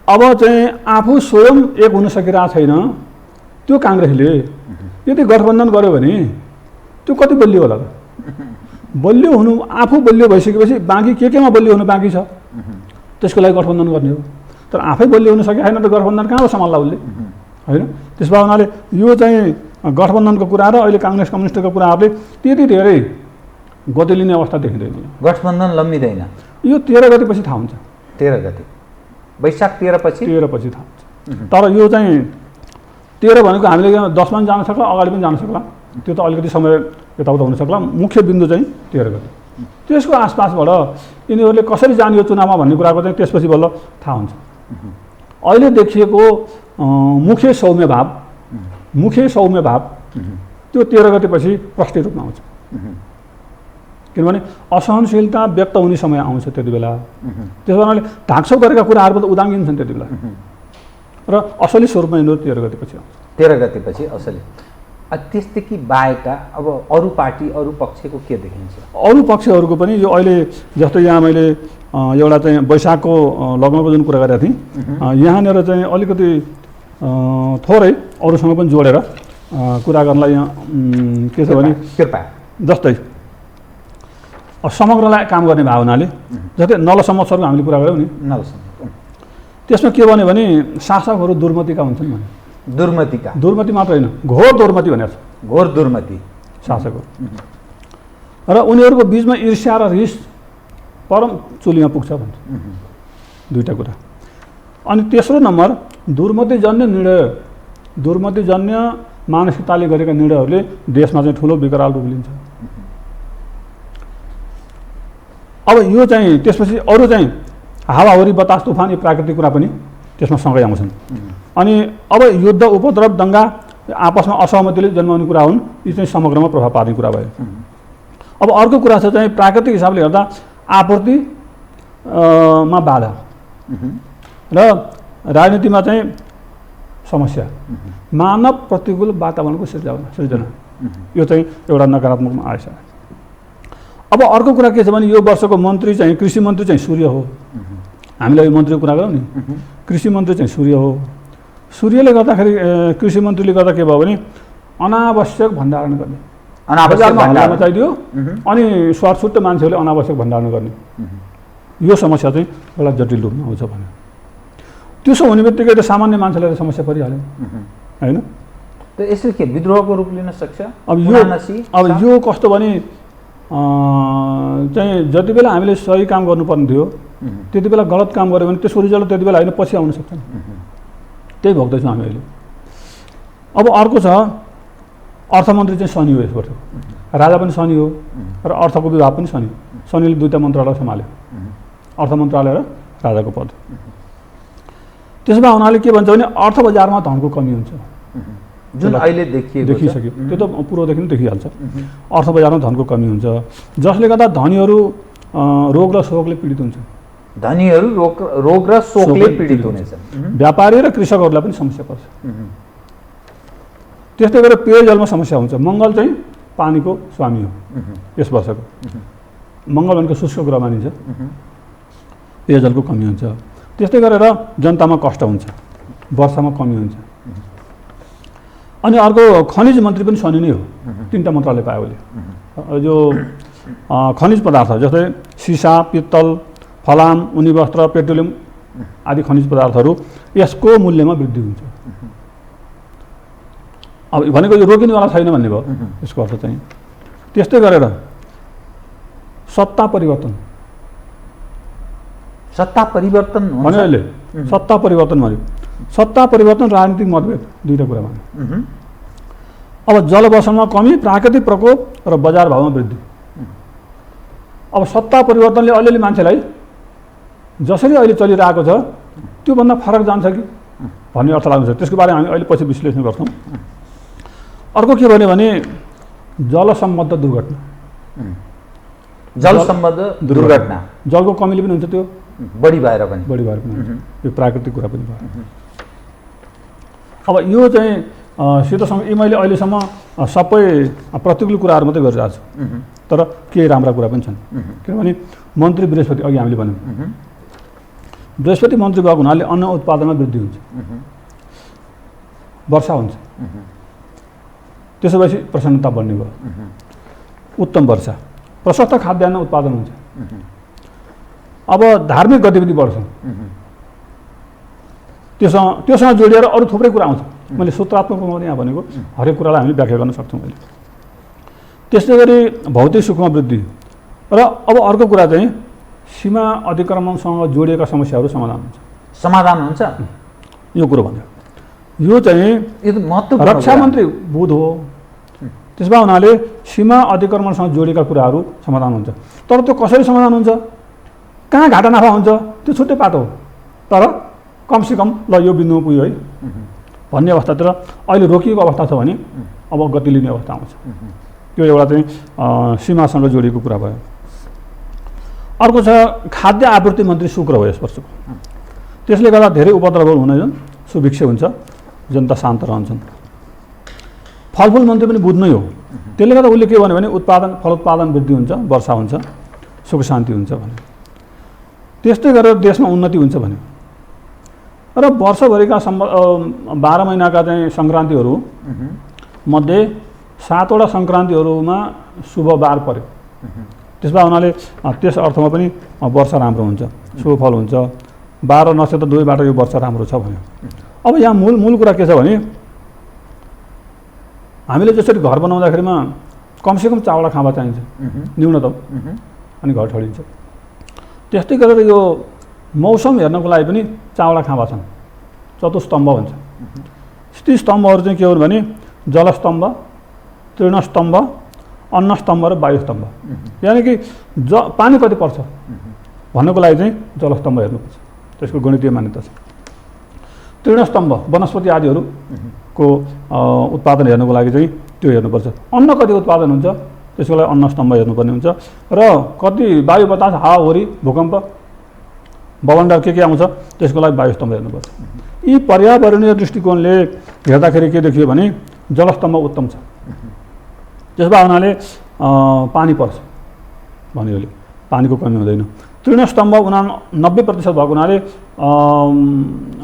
अब चाहिँ आफू स्वयं एक हुन सकिरहेको छैन त्यो काङ्ग्रेसले यदि गठबन्धन गर्यो भने त्यो कति बलियो होला त? बलियो हुनु, आफू बलियो भइसकेपछि बाँकी केमा बलियो हुनु बाँकी छ, त्यसको लागि गठबन्धन गर्ने हो। तर आफै बलियो हुन सके छैन त गठबन्धन कहाँबाट सम्हाल्ला उसले होइन। त्यस भए हुनाले यो चाहिँ गठबन्धनको कुरा र अहिले काङ्ग्रेस कम्युनिस्टको कुराहरूले त्यति धेरै गति लिने अवस्था देखिँदैन। गठबन्धन लम्बिँदैन। यो 13 गतेपछि थाहा हुन्छ। 13 गते वैशाख 13 पछि थाहा हुन्छ। तर यो चाहिँ 13 भनेको हामीले 10 मा पनि जान सक्ला, अगाडि पनि जान सक्ला, त्यो त अलिकति समय यताउता हुन सक्ला। मुख्य बिन्दु चाहिँ 13 गते। त्यसको आसपासबाट यिनीहरूले कसरी जाने यो चुनावमा भन्ने कुराको चाहिँ त्यसपछि बल्ल थाहा हुन्छ। अहिले देखिएको मुख्य सौम्य भाव त्यो 13 गतेपछि प्रष्ट रूपमा आउँछ। किनभने असहनशीलता व्यक्त हुने समय आउँछ त्यति बेला। त्यसो हुनाले ढाकछोप गरेका कुराहरू त उदाङ्गिन्छन् त्यति बेला र असली स्वरूपमा यिनीहरू 13 गतेपछि आउँछ। 13 गतेपछि असली। त्यसदेखि बाहेक अब अरू पार्टी अरू पक्षको के देखिन्छ? अरू पक्षहरूको पनि यो अहिले जस्तै यहाँ मैले एउटा चाहिँ वैशाखको लग्नको जुन कुरा गरेको थिएँ यहाँनिर चाहिँ अलिकति थोरै अरूसँग पनि जोडेर कुरा गर्नलाई यहाँ के छ भने कृपया जस्तै समग्रलाई काम गर्ने भावनाले जस्तै नलसम्मतहरूको हामीले कुरा गऱ्यौँ नि, त्यसमा के भन्यो भने शासकहरू दुर्मतिका हुन्छन् भने। दुर्मति मात्र होइन, घोर दुर्मति भनेको छ। घोर दुर्मति शासकहरू र उनीहरूको बिचमा ईर्ष्या र रिस परम चुलीमा पुग्छ भन्छ। दुईवटा कुरा। अनि तेस्रो नम्बर दुर्मतिजन्य मानसिकताले गरेका निर्णयहरूले देशमा चाहिँ ठुलो विकराल रूप लिन्छ। अब यो चाहिँ त्यसपछि अरू चाहिँ हावाहुरी बतास तुफान यो प्राकृतिक कुरा पनि त्यसमा सँगै आउँछन्। अनि अब युद्ध उपद्रव दङ्गा आपसमा असहमतिले जन्माउने कुरा हुन्, यी चाहिँ समग्रमा प्रभाव पार्ने कुरा भयो। अब अर्को कुरा छ चाहिँ प्राकृतिक हिसाबले हेर्दा आपूर्तिमा बाधा र राजनीतिमा चाहिँ समस्या, मानव प्रतिकूल वातावरणको सृजना यो चाहिँ एउटा नकारात्मकमा आएछ। अब अर्को कुरा के छ भने यो वर्षको मन्त्री चाहिँ कृषि मन्त्री चाहिँ सूर्य हो। हामीले यो मन्त्रीको कुरा गरौँ नि, कृषि मन्त्री चाहिँ सूर्य हो। सूर्यले गर्दाखेरि कृषि मन्त्रीले गर्दा के भयो भने अनावश्यक भण्डारण गर्ने, बजारमा चाहिदियो अनि स्वार्थछुट्ट मान्छेहरूले अनावश्यक भण्डारण गर्ने, यो समस्या चाहिँ एउटा जटिल रूपमा आउँछ भने। त्यसो हुने बित्तिकै त सामान्य मान्छेलाई समस्या परिहाल्यो होइन। त यसले के विद्रोहको रूप लिन सक्छ? अब यो कस्तो भने चाहिँ जति बेला हामीले सही काम गर्नुपर्ने थियो त्यति बेला गलत काम गऱ्यो भने त्यसको रिजल्ट त्यति बेला होइन पछि आउन सक्छ। त्यही भोग्दैछौँ हामी अहिले। अब अर्को छ अर्थमन्त्री चाहिँ शनि हो यस वर्ष, राजा पनि शनि हो र अर्थको विभाग पनि शनि। शनिले दुईवटा मन्त्रालय सम्हाल्यो, अर्थ मन्त्रालय र राजाको पद। त्यसो भए हुनाले के भन्छ भने अर्थ बजारमा धनको कमी हुन्छ, जुन अहिले देखिसक्यो। त्यो त पूर्वदेखि नै देखिहाल्छ। अर्थ बजारमा धनको कमी हुन्छ जसले गर्दा धनीहरू रोग र शोकले पीडित हुन्छ। धनीहरू रोग र शोकले पीडित हुनेछन्। व्यापारी र कृषकहरूलाई पनि समस्या पर्छ। त्यस्तै गरेर पेयजलमा समस्या हुन्छ। मङ्गल चाहिँ पानीको स्वामी हो यस वर्षको। मङ्गल भनेको शुष्क ग्रह मानिन्छ, पेयजलको कमी हुन्छ। त्यस्तै गरेर जनतामा कष्ट हुन्छ, वर्षामा कमी हुन्छ। अनि अर्को खनिज मन्त्री पनि शनि नै हो, 3टा मन्त्रालय पायो उसले। जो खनिज पदार्थ जस्तै सिसा, पित्तल, फलाम, ऊनी वस्त्र, पेट्रोलियम आदि खनिज पदार्थहरू यसको मूल्यमा वृद्धि हुन्छ। अब भनेको यो रोकिनेवाला छैन भन्ने भयो यसको अर्थ चाहिँ। त्यस्तै गरेर सत्ता परिवर्तन हुन्छ। अहिले सत्ता परिवर्तन भन्यो। सत्ता परिवर्तन राजनीतिक मतभेद दुईटा कुरामा। अब जलवर्षणमा कमी, प्राकृतिक प्रकोप र बजार भावमा वृद्धि। अब सत्ता परिवर्तनले अलिअलि मान्छेलाई जसरी अहिले चलिरहेको छ त्योभन्दा फरक जान्छ कि भन्ने अर्थ लाग्छ। त्यसको बारेमा हामी अहिले पछि विश्लेषण गर्छौँ। अर्को के भन्यो भने जल सम्बद्ध दुर्घटना। जलको कमीले पनि हुन्छ, त्यो बढी भएर पनि यो प्राकृतिक कुरा पनि भयो। अब यो चाहिँ सिधोसँग मैले अहिलेसम्म सबै प्रतिकूल कुराहरू मात्रै गरिरहेको छु, तर केही राम्रा कुरा पनि छन्। किनभने मन्त्री बृहस्पति, अघि हामीले भन्यौँ बृहस्पति मन्त्री भएको हुनाले अन्न उत्पादनमा वृद्धि हुन्छ, वर्षा हुन्छ, त्यसो भएपछि प्रसन्नता बढ्ने भयो, उत्तम वर्षा, प्रशस्त खाद्यान्न उत्पादन हुन्छ। अब धार्मिक गतिविधि बढ्छ, त्योसँग जोडिएर अरू थुप्रै कुरा आउँछ। मैले सूत्रात्मक रूपमा यहाँ भनेको हरेक कुरालाई हामीले व्याख्या गर्न सक्छौँ अहिले। त्यस्तै गरी भौतिक सुखमा वृद्धि र अब अर्को कुरा चाहिँ सीमा अतिक्रमणसँग जोडिएका समस्याहरू समाधान हुन्छ। यो कुरो भन्यो। यो चाहिँ रक्षा मन्त्री बुध हो, त्यसमा हुनाले सीमा अतिक्रमणसँग जोडिएका कुराहरू समाधान हुन्छ। तर त्यो कसरी समाधान हुन्छ, कहाँ घाटा नाफा हुन्छ त्यो छुट्टै पाटो हो, तर कमसेकम ल यो बिन्दुमा पुग्यो है भन्ने अवस्थातिर अहिले रोकिएको अवस्था छ भने अब गति लिने अवस्था आउँछ। त्यो एउटा चाहिँ सीमासँग जोडिएको कुरा भयो। अर्को छ खाद्य आपूर्ति मन्त्री शुक्र हो यस वर्षको। त्यसले गर्दा धेरै उपद्रवहरू हुँदैन, सुभिक्ष हुन्छ, जनता शान्त रहन्छन्। फलफुल मन्त्री पनि बुझ्नै हो। त्यसले गर्दा उसले के भन्यो भने फलोत्पादन वृद्धि हुन्छ, वर्षा हुन्छ, सुख शान्ति हुन्छ भन्यो। त्यस्तै गरेर देशमा उन्नति हुन्छ भन्यो। र वर्षभरिका 12 महिनाका चाहिँ सङ्क्रान्तिहरू मध्ये 7वटा सङ्क्रान्तिहरूमा शुभ बार पर्यो। त्यसमा हुनाले त्यस अर्थमा पनि वर्षा राम्रो हुन्छ, शुभ फल हुन्छ, 12 नक्षत्र दुवैबाट यो वर्षा राम्रो छ भन्यो। अब यहाँ मूल कुरा के छ भने हामीले जसरी घर बनाउँदाखेरिमा कमसेकम 4वटा खाँबा चाहिन्छ न्यूनतम, अनि घर ठडिन्छ। त्यस्तै गरेर यो मौसम हेर्नको लागि पनि 4वटा खाँबा छन्, चतुस्तम्भ भन्छ। ती स्तम्भहरू चाहिँ के हो भने जलस्तम्भ, तृणस्तम्भ, अन्नस्तम्भ र वायुस्तम्भ। यानि कि पानी कति पर्छ भन्नको लागि चाहिँ जलस्तम्भ हेर्नुपर्छ, त्यसको गणितीय मान्यता छ। तृणस्तम्भ वनस्पति आदिहरूको उत्पादन हेर्नको लागि चाहिँ त्यो हेर्नुपर्छ। अन्न कति उत्पादन हुन्छ त्यसको लागि अन्नस्तम्भ हेर्नुपर्ने हुन्छ। र कति वायु बतास, हावाहुरी, भूकम्प, बवण्डर के आउँछ त्यसको लागि वायुस्तम्भ हेर्नुपर्छ। यी पर्यावरणीय दृष्टिकोणले हेर्दाखेरि के देखियो भने जलस्तम्भ उत्तम छ। त्यसमा हुनाले पानी पर्छ भन्योले पानीको कमी हुँदैन। तृणस्तम्भ 90% भएको हुनाले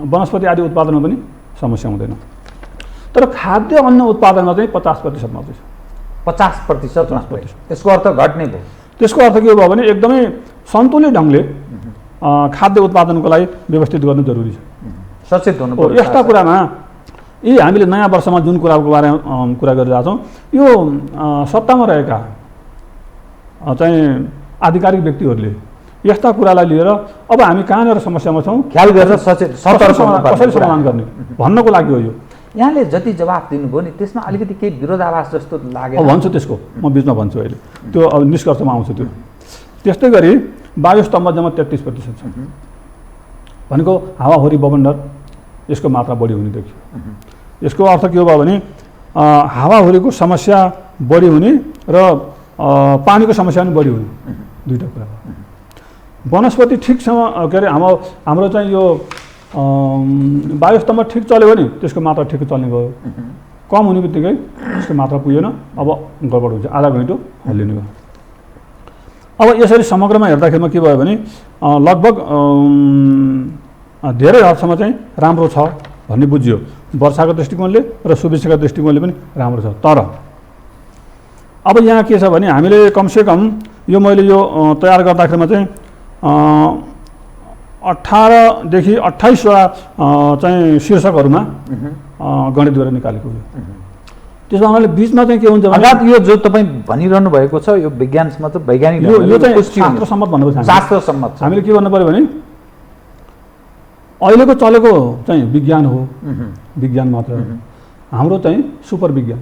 वनस्पति आदि उत्पादनमा पनि समस्या हुँदैन। तर खाद्य अन्न उत्पादनमा चाहिँ 50% मात्रै छ। 50%? त्यसको अर्थ घट्ने भयो। त्यसको अर्थ के भयो भने एकदमै सन्तुलित ढङ्गले खाद्य उत्पादनको लागि व्यवस्थित गर्नु जरुरी छ। सचेत हुनु पर्छ यस्ता कुरामा। यी हामीले नयाँ वर्षमा जुन कुराको बारेमा कुरा गरिरहेका छौँ, यो सत्तामा रहेका चाहिँ आधिकारिक व्यक्तिहरूले यस्ता कुरालाई लिएर अब हामी कहाँनिर समस्यामा छौँ ख्याल गरेर सचेत कसरी समाधान गर्ने भन्नको लागि हो यो। यहाँले जति जवाफ दिनुभयो नि त्यसमा अलिकति केही विरोधाभास जस्तो लाग्यो। भन्छु त्यसको म बिचमा भन्छु अहिले, त्यो अब निष्कर्षमा आउँछ त्यो। त्यस्तै गरी वायुस्तम्भ जम्मा 33% छ भनेको हावाहुरी, बवण्डर यसको मात्रा बढी हुने देखियो। यसको अर्थ के हो भने हावाहुरीको समस्या बढी हुने र पानीको समस्या पनि बढी हुने, दुईवटा कुरा हो। वनस्पति ठिकसँग के अरे हाम्रो चाहिँ यो वायुस्तम्भ ठिक चल्यो भने त्यसको मात्रा ठिक चल्ने भयो। कम हुने बित्तिकै त्यसको मात्रा पुगेन, अब गडबड हुन्छ, आधा घैँटो हल्लिने भयो। अब यसरी समग्रमा हेर्दाखेरिमा के भयो भने लगभग धेरै हदसम्म चाहिँ राम्रो छ भन्ने बुझियो। वर्षाको दृष्टिकोणले र सुविक्षाको दृष्टिकोणले पनि राम्रो छ। तर अब यहाँ के छ भने हामीले कमसेकम यो मैले यो तयार गर्दाखेरिमा चाहिँ 18 देखि 28वटा चाहिँ शीर्षकहरूमा गणित गरेर निकालेको हो। त्यसमा उहाँले बिचमा चाहिँ के हुन्छ भने अर्थात् यो जो तपाईँ भनिरहनु भएको छ यो विज्ञानमा चाहिँ वैज्ञानिक यो चाहिँ शास्त्रसम्मत भन्नुपर्छ। शास्त्रसम्मत छ। हामीले के गर्नु पर्यो भने अहिलेको चलेको चाहिँ विज्ञान हो, विज्ञान मात्र। हाम्रो चाहिँ सुपर विज्ञान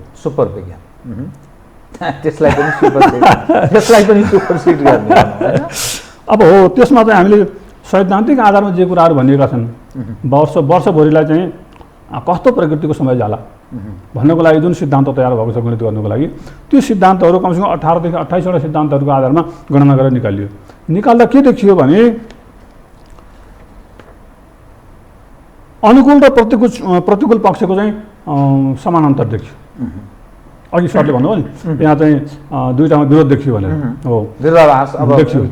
त्यसलाई पनि सुपरसिड गर्ने हैन। अब हो त्यसमा चाहिँ हामीले सैद्धान्तिक आधारमा जे कुराहरू भनिएका छन् वर्षभरिलाई चाहिँ कस्तो प्रकृतिको समय जाला भन्नको लागि जुन सिद्धान्त तयार भएको छ गणित गर्नुको लागि त्यो सिद्धान्तहरू कमसेकम 18 देखि 28वटा सिद्धान्तहरूको आधारमा गणना गरेर निकालियो। निकाल्दा के देखियो भने अनुकूल र प्रतिकूल पक्षको चाहिँ समानान्तर देखियो। अघि सरले भन्नुभयो नि यहाँ चाहिँ दुईटामा विरोध देखियो भनेर हो, विरोधाभास अब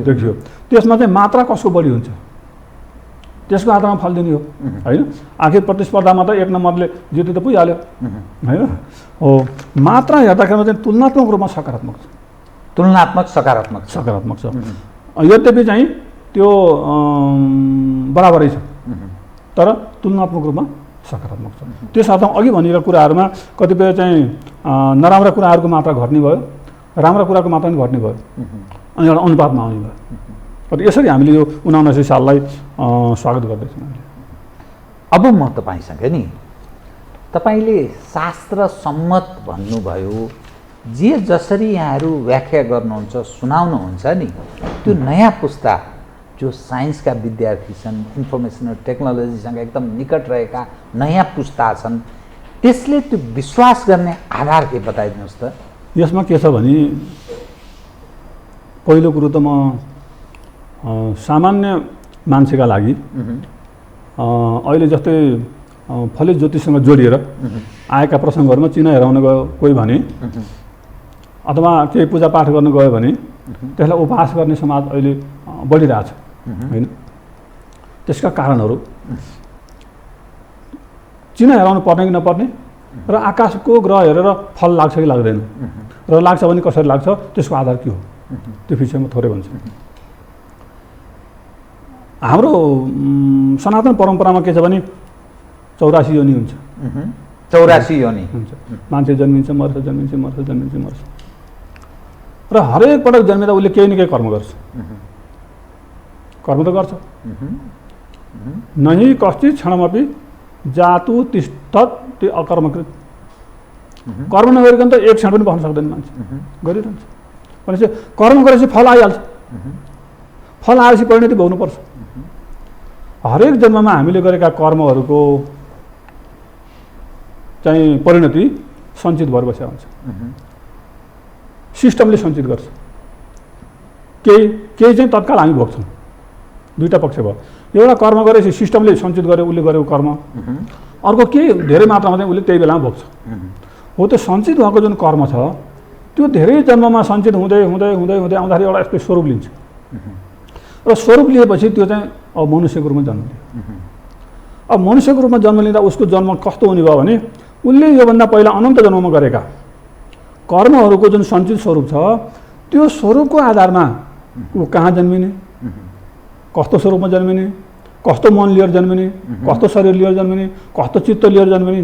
देखियो। त्यसमा चाहिँ मात्रा कसको बढी हुन्छ त्यसको आधारमा फल दिने हो हैन। आखिर प्रतिस्पर्धामा त एक नम्बरले जित्नु त पुगिहाल्यो हैन। हो मात्रा हेर्दाखेरि चाहिँ तुलनात्मक रूपमा सकारात्मक छ, सकारात्मक छ। यद्यपि चाहिँ त्यो बराबरै छ तर तुलनात्मक रूपमा सकारात्मक छ। त्यस अर्थमा अघि भनिएका कुराहरूमा कतिपय चाहिँ नराम्रा कुराहरूको मात्रा घट्ने भयो, राम्रा कुराको मात्रा पनि घट्ने भयो अनि एउटा अनुपातमा आउने भयो। यसरी हामीले यो 79 साललाई स्वागत गर्दैछौँ। अब म तपाईँसँग नि तपाईँले शास्त्र सम्मत भन्नुभयो जे जसरी यहाँहरू व्याख्या गर्नुहुन्छ सुनाउनुहुन्छ नि त्यो नयाँ पुस्ता जो साइन्सका विद्यार्थी छन्, इन्फर्मेसन र टेक्नोलोजीसँग एकदम निकट रहेका नयाँ पुस्ता छन् त्यसले त्यो विश्वास गर्ने आधार के बताइदिनुहोस् त। यसमा के छ भने पहिलो कुरो त म सामान्य मान्छेका लागि अहिले जस्तै फलित ज्योतिषसँग जोडिएर आएका प्रसङ्गहरूमा चिना हेराउन गयो कोही भने अथवा केही पूजापाठ गर्न गयो भने त्यसलाई उपहास गर्ने समाज अहिले बढिरहेछ हैन। त्यसका कारणहरू चिना हेराउनु पर्ने कि नपर्ने र आकाशको ग्रह हेरेर फल लाग्छ कि लाग्दैन र लाग्छ भने कसरी लाग्छ त्यसको आधार के हो त्यो विषयमा थोरै भन्छु। हाम्रो सनातन परम्परामा के छ भने 84 योनि हुन्छ, 84 योनि हुन्छ। मान्छे जन्मिन्छ मर्छ, जन्मिन्छ मर्छ, जन्मिन्छ मर्छ र हरेक पटक जन्मिँदा उसले केही न केही कर्म गर्छ। कर्म त गर्छ नहि कश्चित् क्षणमपि जातु तिष्ठत् अकर्मकृत। कर्म नगरिकन त एक क्षण पनि बस्न सक्दैन मान्छे, गरिरहन्छ। भनेपछि कर्म गरेपछि फल आइहाल्छ, फल आएपछि परिणति भोग्नुपर्छ। हरेक जन्ममा हामीले गरेका कर्महरूको चाहिँ परिणति सञ्चित भएर बसेको हुन्छ। सिस्टमले सञ्चित गर्छ। केही चाहिँ तत्काल हामी भोग्छौँ। दुईटा पक्ष भयो। एउटा कर्म गरेपछि सिस्टमले सञ्चित गर्यो उसले गरेको कर्म, अर्को केही धेरै मात्रामा चाहिँ उसले त्यही बेलामा भोग्छ। हो त्यो सञ्चित भएको जुन कर्म छ त्यो धेरै जन्ममा सञ्चित हुँदै हुँदै हुँदै हुँदै आउँदाखेरि एउटा यस्तो स्वरूप लिन्छ र स्वरूप लिएपछि त्यो चाहिँ अब मनुष्यको रूपमा जन्म लियो। अब मनुष्यको रूपमा जन्म लिँदा उसको जन्म कस्तो हुने भयो भने उसले योभन्दा पहिला अनन्त जन्ममा गरेका कर्महरूको जुन सञ्चित स्वरूप छ त्यो स्वरूपको आधारमा ऊ कहाँ जन्मिने, कस्तो स्वरूपमा जन्मिने, कस्तो मन लिएर जन्मिने, कस्तो शरीर लिएर जन्मिने, कस्तो चित्त लिएर जन्मिने,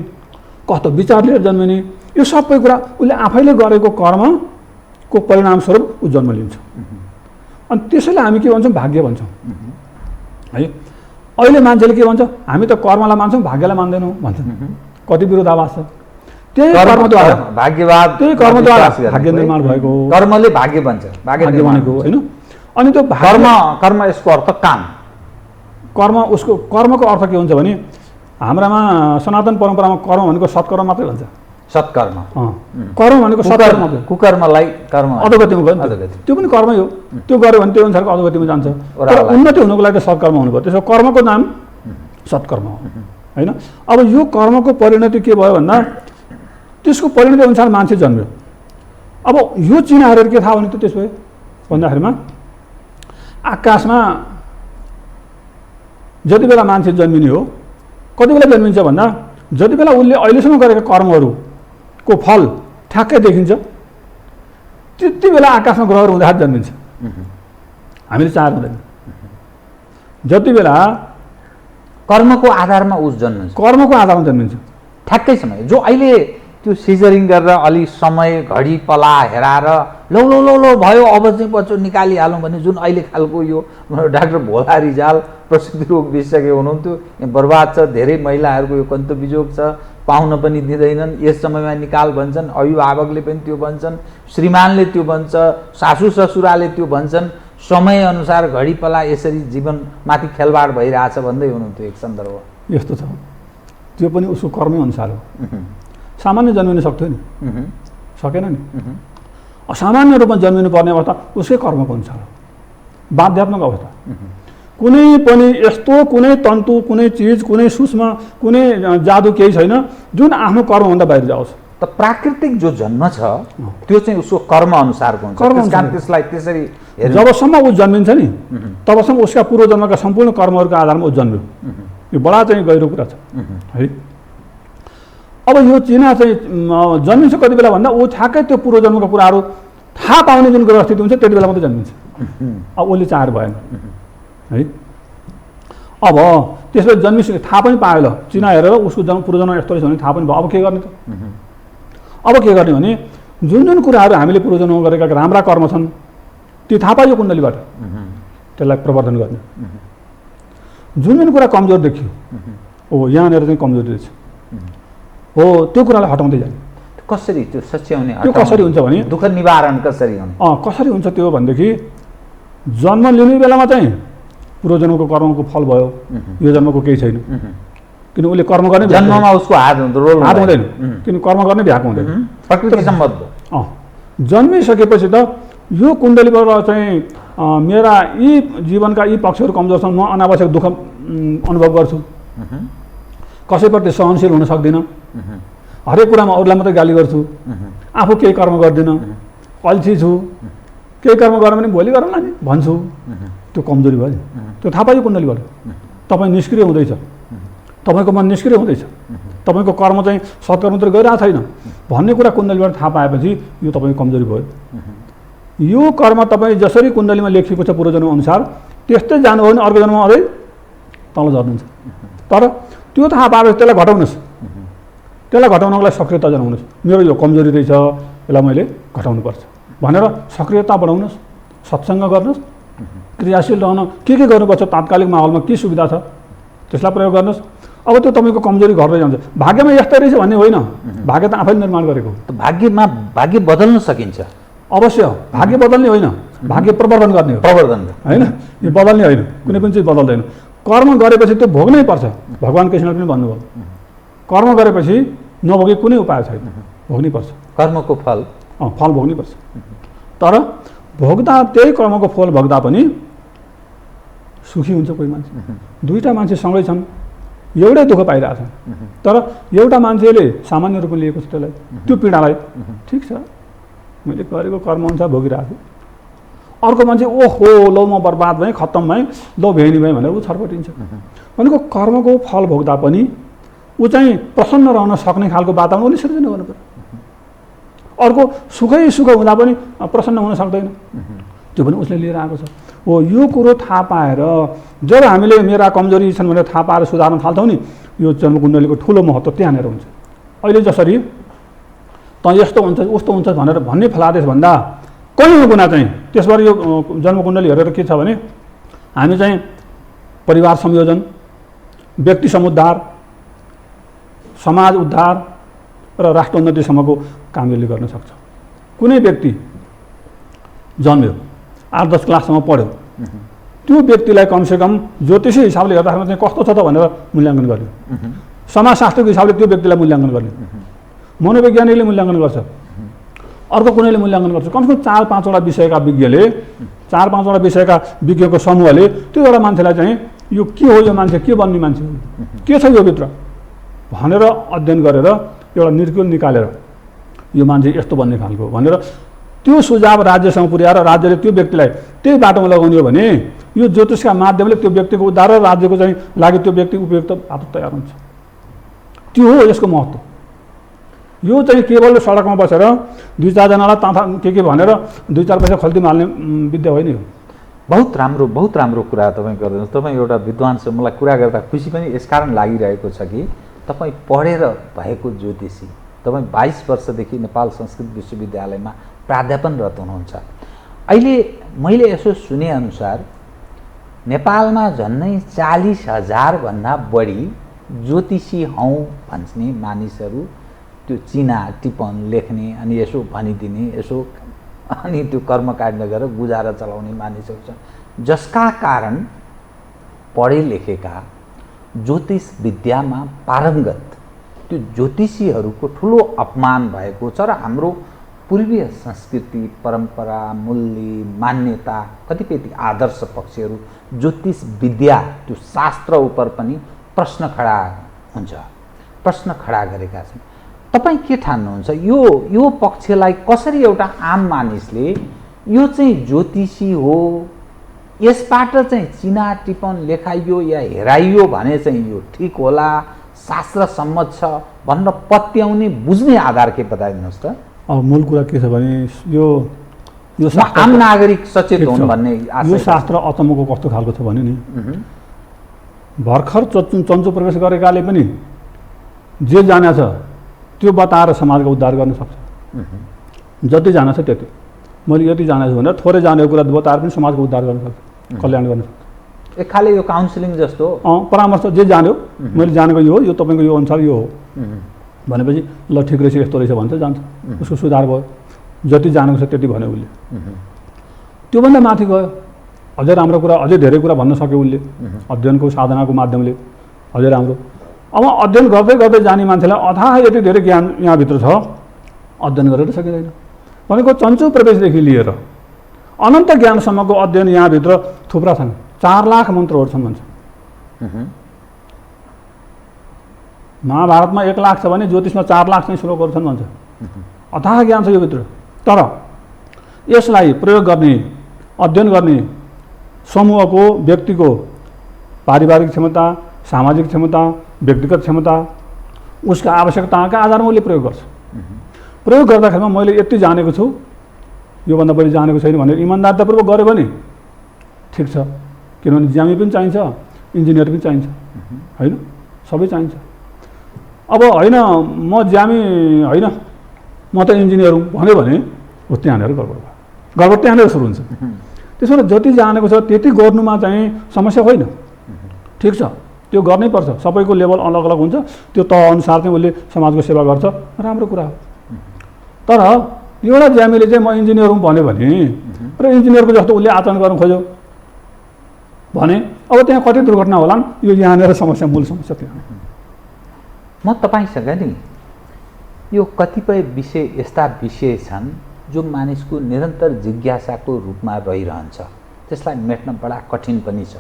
कस्तो विचार लिएर जन्मिने, यो सबै कुरा उसले आफैले गरेको कर्मको परिणामस्वरूप ऊ जन्म लिन्छ। अनि त्यसैले हामी के भन्छौँ भाग्य भन्छौँ है। अहिले मान्छेले के भन्छ हामी त कर्मलाई मान्छौँ भाग्यलाई मान्दैनौँ भन्छ। कति विरोधाभास छ। त्यही कर्मद्वारा भाग्यवाद, त्यही कर्मद्वारा भाग्य निर्माण भएको हो। कर्मले भाग्य बन्छ, भाग्य बनेको होइन। अनि त्यो कर्म यसको अर्थ काम। कर्म उसको कर्मको अर्थ के हुन्छ भने हाम्रामा सनातन परम्परामा कर्म भनेको सत्कर्म मात्रै भन्छ। सत्कर्म कर्म भनेको सत्कर्म मात्रै। कुकर्मलाई कर्म अधोगतिमा गयो त्यो पनि कर्मै हो। त्यो गर्यो भने त्यो अनुसारको अधोगतिमा जान्छ। तर उन्नति हुनुको लागि त सत्कर्म हुनु पर्यो। त्यसो कर्मको नाम सत्कर्म हो होइन। अब यो कर्मको परिणति के भयो भन्दा त्यसको परिणति अनुसार मान्छे जन्म्यो। अब यो चिनाहरू के थाहा भने त त्यसो भन्दाखेरिमा आकाशमा जति बेला मान्छे जन्मिने हो कति बेला जन्मिन्छ भन्दा जति बेला उसले अहिलेसम्म गरेका कर्महरूको फल ठ्याक्कै देखिन्छ त्यति बेला आकाशमा ग्रहहरू हुँदाखेरि जन्मिन्छ, हामीले चाहेर हुँदैन। जति बेला कर्मको आधारमा उस जन्मिन्छ, कर्मको आधारमा जन्मिन्छ। ठ्याक्कै समय जो अहिले त्यो सिजरिङ गरेर अलि समय घडी पला हेराएर लौ लौ लौ लौ भयो अब चाहिँ बच्चो निकालिहालौँ भन्ने जुन अहिले खालको यो डाक्टर भोला रिजाल प्रसुति रोग विशेषज्ञ हुनुहुन्थ्यो, बर्बाद छ, धेरै महिलाहरूको यो कन्तुबिजोग छ, पाउन पनि दिँदैनन्, यस समयमा निकाल भन्छन्, अभिभावकले पनि त्यो भन्छन्, श्रीमानले त्यो भन्छ, सासू ससुराले त्यो भन्छन्, समयअनुसार घडी पला यसरी जीवनमाथि खेलबाड भइरहेछ भन्दै हुनुहुन्थ्यो एक सन्दर्भ। यस्तो छ, त्यो पनि उसको कर्मै अनुसार हो। सामान्य जन्मिन सक्थ्यो नि, सकेन नि। असामान्य रूपमा जन्मिनु पर्ने अवस्था उसकै कर्मको अनुसार हो, बाध्यात्मक अवस्था। कुनै पनि यस्तो कुनै तन्तु, कुनै चिज, कुनै सूक्ष्म, कुनै जादु केही छैन जुन आफ्नो कर्मभन्दा बाहिर जाओस्। त प्राकृतिक जो जन्म छ त्यो चाहिँ उसको कर्म अनुसारको हुन्छ, त्यसकारण त्यसलाई त्यसरी जबसम्म ऊ जन्मिन्छ नि तबसम्म उसका पूर्व जन्मका सम्पूर्ण कर्महरूको आधारमा ऊ जन्म्यो। यो बडा चाहिँ गहिरो कुरा छ है। अब यो चिना चाहिँ जन्मिन्छ कति बेला भन्दा ऊ ठ्याक्कै त्यो पूर्व जन्मको कुराहरू थाहा पाउने जुन ग्रहस्थिति हुन्छ त्यति बेला मात्रै जन्मिन्छ। अब उसले चाहेर भएन है। अब त्यसपछि जन्मिसके थाहा पनि पायो, ल चिना हेरेर उसको पूर्व जन्म यस्तो रहेछ भने थाहा पनि भयो। अब के गर्ने त? अब के गर्ने भने जुन जुन कुराहरू हामीले पूर्व जन्ममा गरेका राम्रा कर्म छन् ती थाहा पाइयो कुण्डलीबाट, त्यसलाई प्रवर्धन गर्ने। जुन जुन कुरा कमजोर देखियो, ओ यहाँनिर चाहिँ कमजोरी रहेछ, हो त्यो कुरालाई हटाउँदै जाने। कसरी त्यो सच्याउने? त्यो कसरी हुन्छ भने दुःख निवारण कसरी हुन्छ? कसरी हुन्छ त्यो भनेदेखि जन्म लिने बेलामा चाहिँ पूर्व जन्मको कर्मको फल भयो, यो जन्मको केही छैन, किन उसले कर्म गर्ने जन्ममा उसको हात हुँदैन, किन कर्म गर्ने भ्याएको हुँदैन, प्रकृति सम्बद्ध। जन्मिसकेपछि त यो कुण्डलीबाट चाहिँ मेरा यी जीवनका यी पक्षहरू कमजोर छन्, म अनावश्यक दुःख अनुभव गर्छु, कसैप्रति सहनशील हुन सक्दिनँ, हरेक कुरामा अरूलाई मात्रै गाली गर्छु, आफू केही कर्म गर्दिनँ, अल्छी छु, केही कर्म गरेर पनि भोलि गरौँला नि भन्छु, त्यो कमजोरी भयो। त्यो थाहा पायो कुण्डलीबाट। तपाईँ निष्क्रिय हुँदैछ, तपाईँको मन निष्क्रिय हुँदैछ, तपाईँको कर्म चाहिँ सत्कर्मतिर गइरहेको छैन भन्ने कुरा कुण्डलीबाट थाहा पाएपछि यो तपाईँको कमजोरी भयो। यो कर्म तपाईँ जसरी कुण्डलीमा लेखिएको छ पूर्वजन्म अनुसार त्यस्तै जानुभयो भने अर्को जन्ममा अझै तल झर्नुहुन्छ। तर त्यो थाहा पाएपछि त्यसलाई घटाउनुहोस्, त्यसलाई घटाउनको लागि सक्रियता जनाउनुहोस्। मेरो यो कमजोरी रहेछ, यसलाई मैले घटाउनुपर्छ भनेर सक्रियता बढाउनुहोस्, सत्सङ्ग गर्नुहोस्, क्रियाशील रहन के गर्नुपर्छ, तात्कालिक माहौलमा के सुविधा छ त्यसलाई प्रयोग गर्नुहोस्। अब त्यो तपाईँको कमजोरी घट्दै जान्छ। भाग्यमा यस्तै रहेछ भन्ने होइन, भाग्य त आफैले निर्माण गरेको हो। भाग्यमा भाग्य बदल्न सकिन्छ अवश्य। भाग्य बदल्ने होइन, भाग्य प्रवर्धन गर्ने हो। प्रवर्धन होइन, यो बदल्ने होइन, कुनै पनि चिज बदल्दैन। कर्म गरेपछि त्यो भोग्नै पर्छ। भगवान् कृष्णले पनि भन्नुभयो कर्म गरेपछि नभोगे कुनै उपाय छैन, भोग्नै पर्छ। कर्मको फल फल भोग्नै पर्छ। तर भोग्दा त्यही कर्मको फल भोग्दा पनि सुखी हुन्छ कोही मान्छे। दुईवटा मान्छे सँगै छन्, एउटै दुःख पाइरहेछन्, तर एउटा मान्छेले सामान्य रूपमा लिएको छ त्यसलाई, त्यो पीडालाई ठिक छ मैले गरेको कर्मअनुसार भोगिरहेको छु। अर्को मान्छे ओहो लौ म बर्बाद भएँ, खत्तम भएँ, लौ भेनी भएँ भनेर ऊ छटपटिन्छ। भनेको कर्मको फल भोग्दा पनि ऊ चाहिँ प्रसन्न रहन सक्ने खालको वातावरण उसले सृजना गर्नु पर्यो। अर्को सुखै सुख हुँदा पनि प्रसन्न हुन सक्दैन, त्यो पनि उसले लिएर आएको छ। हो यो कुरो थाहा पाएर जब हामीले मेरा कमजोरी छन् भनेर थाहा पाएर सुधार्न थाल्छौँ नि, यो जन्मकुण्डलीको ठुलो महत्त्व त्यहाँनिर हुन्छ। अहिले जसरी त यस्तो हुन्छ उस्तो हुन्छ भनेर भन्ने फलादेश भन्दा कैयौँ गुणा चाहिँ त्यसबाट यो जन्मकुण्डली हेरेर के छ भने हामी चाहिँ परिवार संयोजन, व्यक्ति समुद्धार, समाज उद्धार र राष्ट्र उन्नतिसम्मको काम यसले गर्न सक्छ। कुनै व्यक्ति जन्म्यो, 8-10 क्लाससम्म पढ्यो, त्यो व्यक्तिलाई कमसेकम ज्योतिषी हिसाबले हेर्दाखेरि चाहिँ कस्तो छ त भनेर मूल्याङ्कन गर्ने, समाजशास्त्रको हिसाबले त्यो व्यक्तिलाई मूल्याङ्कन गर्ने, मनोवैज्ञानिकले मूल्याङ्कन गर्छ, अर्को कुनैले मूल्याङ्कन गर्छ। कमसेकम 4-5वटा विषयका विज्ञले, 4-5वटा विषयका विज्ञको समूहले त्यो एउटा मान्छेलाई चाहिँ यो के हो, यो मान्छे के बन्ने मान्छे हो, के छ यो भित्र भनेर अध्ययन गरेर एउटा निर्कुल निकालेर यो मान्छे यस्तो बन्ने खालको भनेर त्यो सुझाव राज्यसँग पुर्याएर राज्यले त्यो व्यक्तिलाई त्यही बाटोमा लगाउने हो भने यो ज्योतिषका माध्यमले त्यो व्यक्तिको उद्धार र राज्यको चाहिँ लागि त्यो व्यक्ति उपयुक्त बाटो तयार हुन्छ। त्यो हो यसको महत्त्व। यो चाहिँ केवल सडकमा बसेर 2-4जनालाई ताथा के भनेर 2-4 पैसा खल्ती हाल्ने विद्या होइन यो। बहुत राम्रो कुरा तपाईँ गर्नुहुन्छ। तपाईँ एउटा विद्वानसँग मलाई कुरा गर्दा खुसी पनि यसकारण लागिरहेको छ कि तपाईँ पढेर भएको ज्योतिषी, तपाईँ 22 वर्षदेखि नेपाल संस्कृत विश्वविद्यालयमा प्राध्यापनरत हुनुहुन्छ। अहिले मैले यसो सुनेअनुसार नेपालमा झन्नै 40,000 भन्दा बढी ज्योतिषी हौँ भन्ने मानिसहरू त्यो चिना टिप्पण लेख्ने अनि यसो भनिदिने यसो अनि त्यो कर्मकाण्ड गरेर गुजारा चलाउने मानिसहरू छन्, जसका कारण पढे लेखेका ज्योतिष विद्यामा पारङ्गत त्यो ज्योतिषीहरूको ठुलो अपमान भएको छ र हाम्रो पूर्वीय संस्कृति परम्परा मूल्य मान्यता कतिपय आदर्श पक्षहरू ज्योतिष विद्या त्यो शास्त्र उप पनि प्रश्न खडा हुन्छ, प्रश्न खडा गरेका छन्। तपाईँ के ठान्नुहुन्छ यो पक्षलाई कसरी एउटा आम मानिसले यो चाहिँ ज्योतिषी हो, यसबाट चाहिँ चिना टिप्पण लेखाइयो या हेराइयो भने चाहिँ यो ठिक होला, शास्त्र सम्मत छ भनेर पत्याउने बुझ्ने आधार के बताइदिनुहोस् त? अब मूल कुरा के छ भने यो आम नागरिक सचेत हुन् भन्ने यो शास्त्र अचम्मको कस्तो खालको छ भने नि भर्खर चन्चो प्रवेश गरेकाले पनि जे जाने छ त्यो बताएर समाजको उद्धार गर्न सक्छ। जति जाने छ त्यति, मैले यति जाने छु भनेर थोरै जानेको कुरा बताएर पनि समाजको उद्धार गर्न सक्छ, कल्याण गर्न सक्छ। एक खाले यो काउन्सिलिङ जस्तो परामर्श जे जान्यो मैले जानेको यो तपाईँको यो अनुसार यो हो भनेपछि ल ठिक रहेछ यस्तो रहेछ भन्छ, जान्छ, उसको सुधार भयो। जति जानेको छ त्यति भन्यो उसले, त्योभन्दा माथि गयो अझै राम्रो कुरा, अझै धेरै कुरा भन्न सक्यो उसले अध्ययनको साधनाको माध्यमले, अझै राम्रो। अब अध्ययन गर्दै गर्दै जाने मान्छेलाई अथाह यति धेरै ज्ञान यहाँभित्र छ, अध्ययन गरेर सकिँदैन भनेको। चन्चो प्रवेशदेखि लिएर अनन्त ज्ञानसम्मको अध्ययन यहाँभित्र थुप्रा छन्। 4 लाख मन्त्रहरू छन् भन्छ। महाभारतमा 1 लाख छ भने ज्योतिषमा 4 लाख चाहिँ श्लोकहरू छन् भन्छ। अथाह ज्ञान छ यो भित्र। तर यसलाई प्रयोग गर्ने, अध्ययन गर्ने समूहको, व्यक्तिको पारिवारिक क्षमता, सामाजिक क्षमता, व्यक्तिगत क्षमता, उसका आवश्यकताका आधारमा उसले प्रयोग गर्छ। प्रयोग गर्दाखेरिमा मैले यति जानेको छु, योभन्दा बढी जानेको छैन भनेर इमान्दारितापूर्वक गऱ्यो भने ठिक छ, किनभने ज्यामी पनि चाहिन्छ, इन्जिनियर पनि चाहिन्छ, होइन, सबै चाहिन्छ। अब होइन म ज्यामी होइन म त इन्जिनियर हुँ भन्यो भने हो त्यहाँनिर गडबड भयो, गडबड त्यहाँनिर सुरु हुन्छ। त्यसो भए जति जानेको छ त्यति गर्नुमा चाहिँ समस्या होइन, ठिक छ, त्यो गर्नै पर्छ। सबैको लेभल अलग अलग हुन्छ, त्यो तह अनुसार चाहिँ उसले समाजको सेवा गर्छ, राम्रो कुरा हो। तर एउटा ज्यामीले चाहिँ म इन्जिनियर हुँ भन्यो भने र इन्जिनियरको जस्तो उसले आचरण गर्न खोज्यो भने अब त्यहाँ कति दुर्घटना होलान्, यो यहाँनिर समस्या, मूल समस्या त्यहाँ। म तपाईँसँग नि यो कतिपय विषय यस्ता विषय छन् जो मानिसको निरन्तर जिज्ञासाको रूपमा रहिरहन्छ, त्यसलाई मेट्न बडा कठिन पनि छ।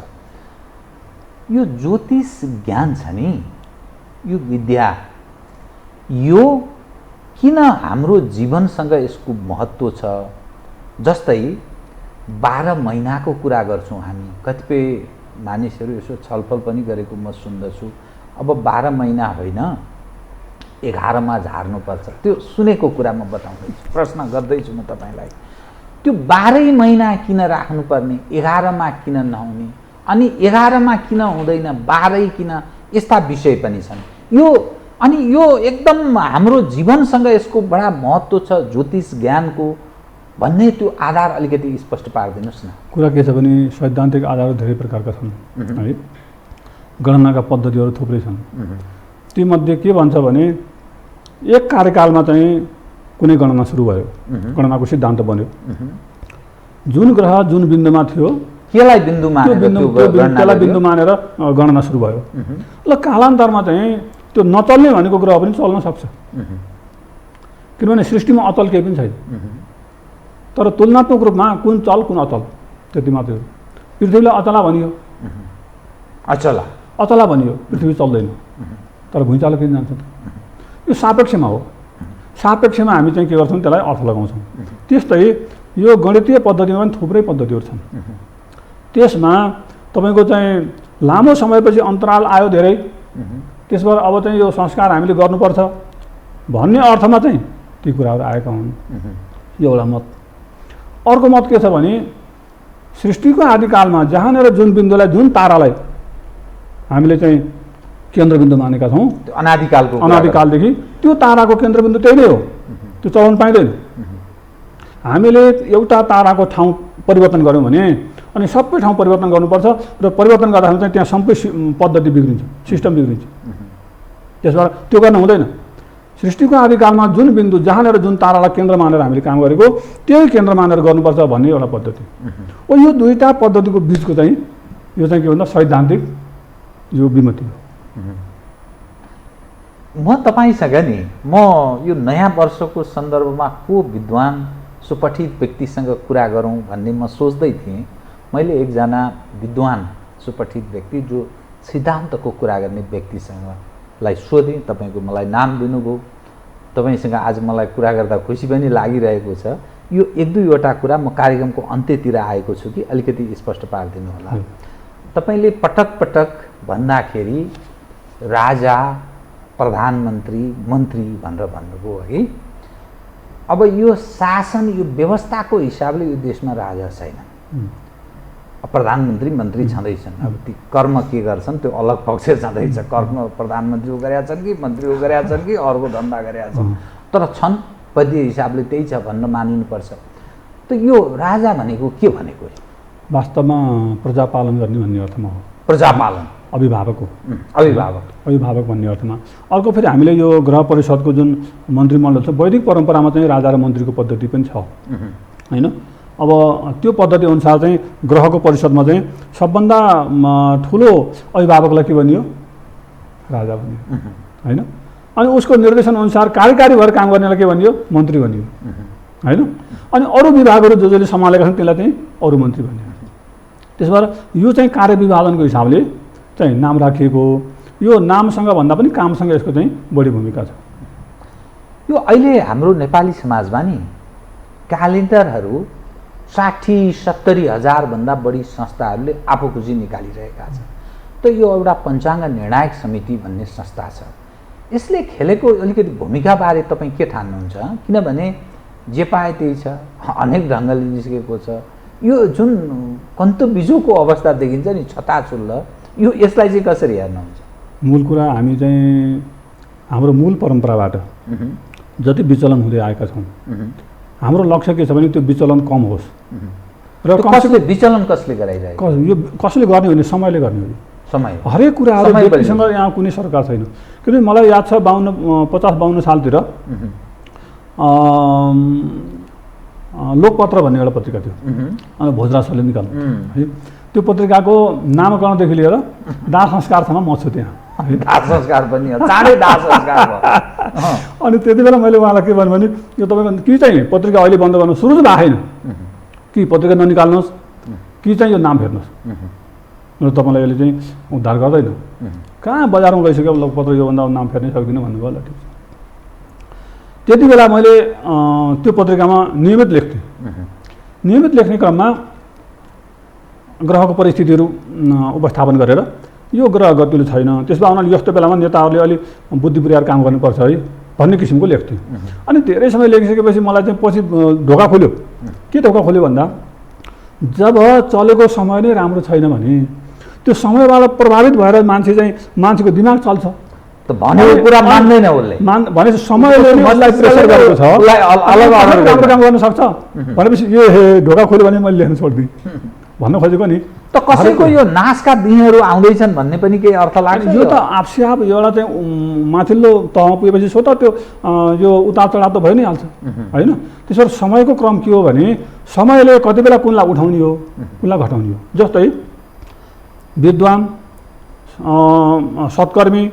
यो ज्योतिष ज्ञान छ नि, यो विद्या, यो किन हाम्रो जीवनसँग यसको महत्त्व छ? जस्तै 12 महिनाको कुरा गर्छौँ हामी, कतिपय मानिसहरू यसो छलफल पनि गरेको म सुन्दछु। अब 12 महिना होइन 11मा झार्नुपर्छ, त्यो सुनेको कुरा म बताउँदैछु, प्रश्न गर्दैछु म तपाईँलाई। त्यो 12 महिना किन राख्नुपर्ने, 11मा किन नहुने, अनि 11मा किन हुँदैन, 12 किन, यस्ता विषय पनि छन्। अनि यो एकदम हाम्रो जीवनसँग यसको बडा महत्त्व छ ज्योतिष ज्ञानको भन्ने त्यो आधार अलिकति स्पष्ट पारिदिनुहोस् न। कुरा के छ भने सैद्धान्तिक आधारहरू धेरै प्रकारका छन् है, गणनाका पद्धतिहरू थुप्रै छन्। तीमध्ये के भन्छ भने एक कार्यकालमा चाहिँ कुनै गणना सुरु भयो, गणनाको सिद्धान्त बन्यो, जुन ग्रह जुन बिन्दुमा थियो केलाई बिन्दु मानेर गणना सुरु भयो। ल कालान्तरमा चाहिँ त्यो नचल्ने भनेको ग्रह पनि चल्न सक्छ, किनभने सृष्टिमा अचल केही पनि छैन। तर तुलनात्मक रूपमा कुन चल कुन अचल त्यति मात्रै हो। पृथ्वीलाई अचला भनियो, अचला भनियो, पृथ्वी चल्दैन, तर भुइँचालो किन जान्छ त? यो सापेक्षमा हो। सापेक्षमा हामी चाहिँ के गर्छौँ, त्यसलाई अर्थ लगाउँछौँ। त्यस्तै यो गणितीय पद्धतिमा पनि थुप्रै पद्धतिहरू छन्। त्यसमा तपाईँको चाहिँ लामो समयपछि अन्तराल आयो धेरै, त्यसबाट अब चाहिँ यो संस्कार हामीले गर्नुपर्छ भन्ने अर्थमा चाहिँ ती कुराहरू आएका हुन्। यो एउटा मत। अर्को मत के छ भने सृष्टिको आदिकालमा जहाँनिर जुन बिन्दुलाई, जुन तारालाई हामीले चाहिँ केन्द्रबिन्दु मानेका छौँ, अनादिकालदेखि त्यो ताराको केन्द्रबिन्दु त्यही नै हो, त्यो चलाउन पाइँदैन। हामीले एउटा ताराको ठाउँ परिवर्तन गऱ्यौँ भने अनि सबै ठाउँ परिवर्तन गर्नुपर्छ र परिवर्तन गर्दाखेरि चाहिँ त्यहाँ सबै पद्धति बिग्रिन्छ, सिस्टम बिग्रिन्छ। त्यसबाट त्यो गर्न हुँदैन। सृष्टिको आदिकालमा जुन बिन्दु, जहाँनिर जुन तारालाई केन्द्र मानेर हामीले काम गरेको त्यही केन्द्र मानेर गर्नुपर्छ भन्ने एउटा पद्धति हो। यो दुईवटा पद्धतिको बिचको चाहिँ यो चाहिँ के भन्दा सैद्धान्तिक यो विमति हो। म तपाईँसँग नि यो नयाँ वर्षको सन्दर्भमा को विद्वान सुपठित व्यक्तिसँग कुरा गरौँ भन्ने म सोच्दै थिएँ। मैले एकजना विद्वान सुपठित व्यक्ति जो सिद्धान्तको कुरा गर्ने व्यक्तिसँगलाई सोधेँ। तपाईँको मलाई नाम दिनुभयो। तपाईँसँग आज मलाई कुरा गर्दा खुसी पनि लागिरहेको छ। यो एक दुईवटा कुरा म कार्यक्रमको अन्त्यतिर आएको छु कि अलिकति स्पष्ट पारिदिनु होला। तपाईँले पटक पटक भन्दाखेरि राजा, प्रधानमन्त्री, मन्त्री भनेर भन्नुभयो है। अब यो शासन, यो व्यवस्थाको हिसाबले यो देशमा राजा छैन, प्रधानमन्त्री, मन्त्री छँदैछन्। अब ती कर्म के गर्छन् त्यो अलग पक्ष छँदैछ। कर्म प्रधानमन्त्रीले गरेका छन् कि मन्त्रीले गरेका छन् कि अर्को धन्दा गरेका छन्, तर छन्, पदीय हिसाबले त्यही छ भन्न मानिनुपर्छ। त यो राजा भनेको के भनेको? वास्तवमा प्रजापालन गर्ने भन्ने अर्थमा हो। प्रजापालन, अभिभावक हो। अभिभावक भन्ने अर्थमा। अर्को फेरि हामीले यो गृह परिषदको जुन मन्त्रीमण्डल छ, वैदिक परम्परामा चाहिँ राजा र मन्त्रीको पद्धति पनि छ होइन। अब त्यो पद्धति अनुसार चाहिँ ग्रहको परिषदमा चाहिँ सबभन्दा ठुलो अभिभावकलाई के भनियो? राजा भनियो होइन। अनि उसको निर्देशन अनुसार कार्यकारी भएर काम गर्नेलाई के भनियो? मन्त्री भनियो होइन। अनि अरू विभागहरू जो जसले सम्हालेका छन् त्यसलाई चाहिँ अरू मन्त्री भनियो। त्यसबाट यो चाहिँ कार्यविभाजनको हिसाबले चाहिँ नाम राखिएको। यो नामसँग भन्दा पनि कामसँग यसको चाहिँ बढी भूमिका छ। यो अहिले हाम्रो नेपाली समाजमा नि क्यालेन्डरहरू 60-70 हजारभन्दा बढी संस्थाहरूले आफू खुसी निकालिरहेका छन्। त यो एउटा पञ्चाङ्ग निर्णायक समिति भन्ने संस्था छ, यसले खेलेको अलिकति भूमिकाबारे तपाईँ के ठान्नुहुन्छ? किनभने जे पाए त्यही छ, अनेक ढङ्गले निस्केको छ। यो जुन कन्तुबिजुको अवस्था देखिन्छ नि, छताछुल्ल, यो यसलाई चाहिँ कसरी हेर्नुहुन्छ? मूल कुरा हामी चाहिँ हाम्रो मूल परम्पराबाट जति विचलन हुँदै आएका छौँ, हाम्रो लक्ष्य के छ भने त्यो विचलन कम होस्। र विचलन कसले गराइरहेको? यो कसले गर्ने हो भने समयले गर्ने हो। समय, हरेक कुराहरू व्यक्तिसँग यहाँ कुनै सरकार छैन। किनभने मलाई याद छ 50-52 सालतिर लोकपत्र भन्ने एउटा पत्रिका थियो, अनि भोजराज सरले निकाल्नु है। त्यो पत्रिकाको नामकरणदेखि लिएर दाह संस्कारसम्म म छु त्यहाँ। दाह संस्कार पनि चाँडै दाह संस्कार भयो। अनि त्यति बेला मैले उहाँलाई के भन्नु भने यो तपाईँको कि चाहिँ पत्रिका अहिले बन्द गर्नु सुरु त भएको छैन कि पत्रिका ननिकाल्नुहोस् कि चाहिँ यो नाम फेर्नुहोस् र तपाईँलाई यसले चाहिँ उद्धार गर्दैन। कहाँ बजारमा गइसक्यो लोकपत्र योभन्दा नाम फेर्नै सक्दिनँ भन्नुभयो। ल ठिक छ। त्यति बेला मैले त्यो पत्रिकामा नियमित लेख्थेँ। नियमित लेख्ने क्रममा ग्रहको परिस्थितिहरू उपस्थापन गरेर यो ग्रह गतिलो छैन, त्यसमा आउनाले यस्तो बेलामा नेताहरूले अलि बुद्धि पुर्याएर काम गर्नुपर्छ है भन्ने किसिमको लेख्थेँ। अनि धेरै समय लेखिसकेपछि मलाई चाहिँ पछि ढोका खोल्यो। के ढोका खोल्यो भन्दा जब चलेको समय नै राम्रो छैन भने त्यो समयबाट प्रभावित भएर मान्छेको दिमाग चल्छ। त भनेको कुरा मान्दैन उसले। भनेपछि समयले मलाई प्रेसर गरेको छ, राम्रो काम गर्न सक्छ भनेपछि यो ढोका खोल्यो भने मैले लेख्न छोड्दिएँ भन्न खोजेको नि। त कसैको यो नाशका दिनहरू आउँदैछन् भन्ने पनि केही अर्थ लाग्छ? यो त आफसेआफ एउटा चाहिँ माथिल्लो तहमा पुगेपछि सो त त्यो यो उतार चढाव त भइ नै हाल्छ होइन। त्यसबाट समयको क्रम के हो भने समयले कति बेला कुनलाई उठाउने हो, कुनलाई घटाउने हो। जस्तै विद्वान, सत्कर्मी,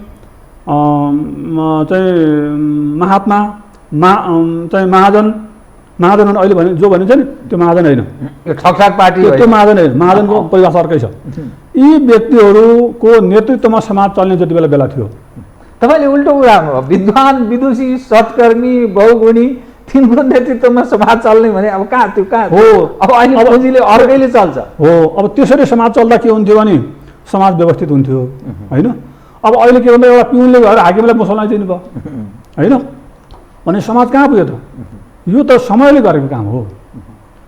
चाहिँ महात्मा, चाहिँ महाजन अहिले भने जो भनिन्छ नि त्यो महाजन होइन, ठगठाग पार्टी त्यो महाजन होइन। महाजनको परिभाषा अर्कै छ। यी व्यक्तिहरूको नेतृत्वमा समाज चल्ने जति बेला थियो। तपाईँले उल्टो कुरा विद्वान, विदुषी, सत्कर्मी, बहुगुणी तिनको नेतृत्वमा समाज चल्ने भने अब कहाँ हो? अब अहिले पुँजीले अर्कैले चल्छ हो। अब त्यसरी समाज चल्दा के हुन्थ्यो भने समाज व्यवस्थित हुन्थ्यो होइन। अब अहिले के भन्दा एउटा पिउनले गएर हाकिमलाई मुसलमान दिनु भयो होइन। भने समाज कहाँ पुग्यो त? यो त समयले गरेको काम हो।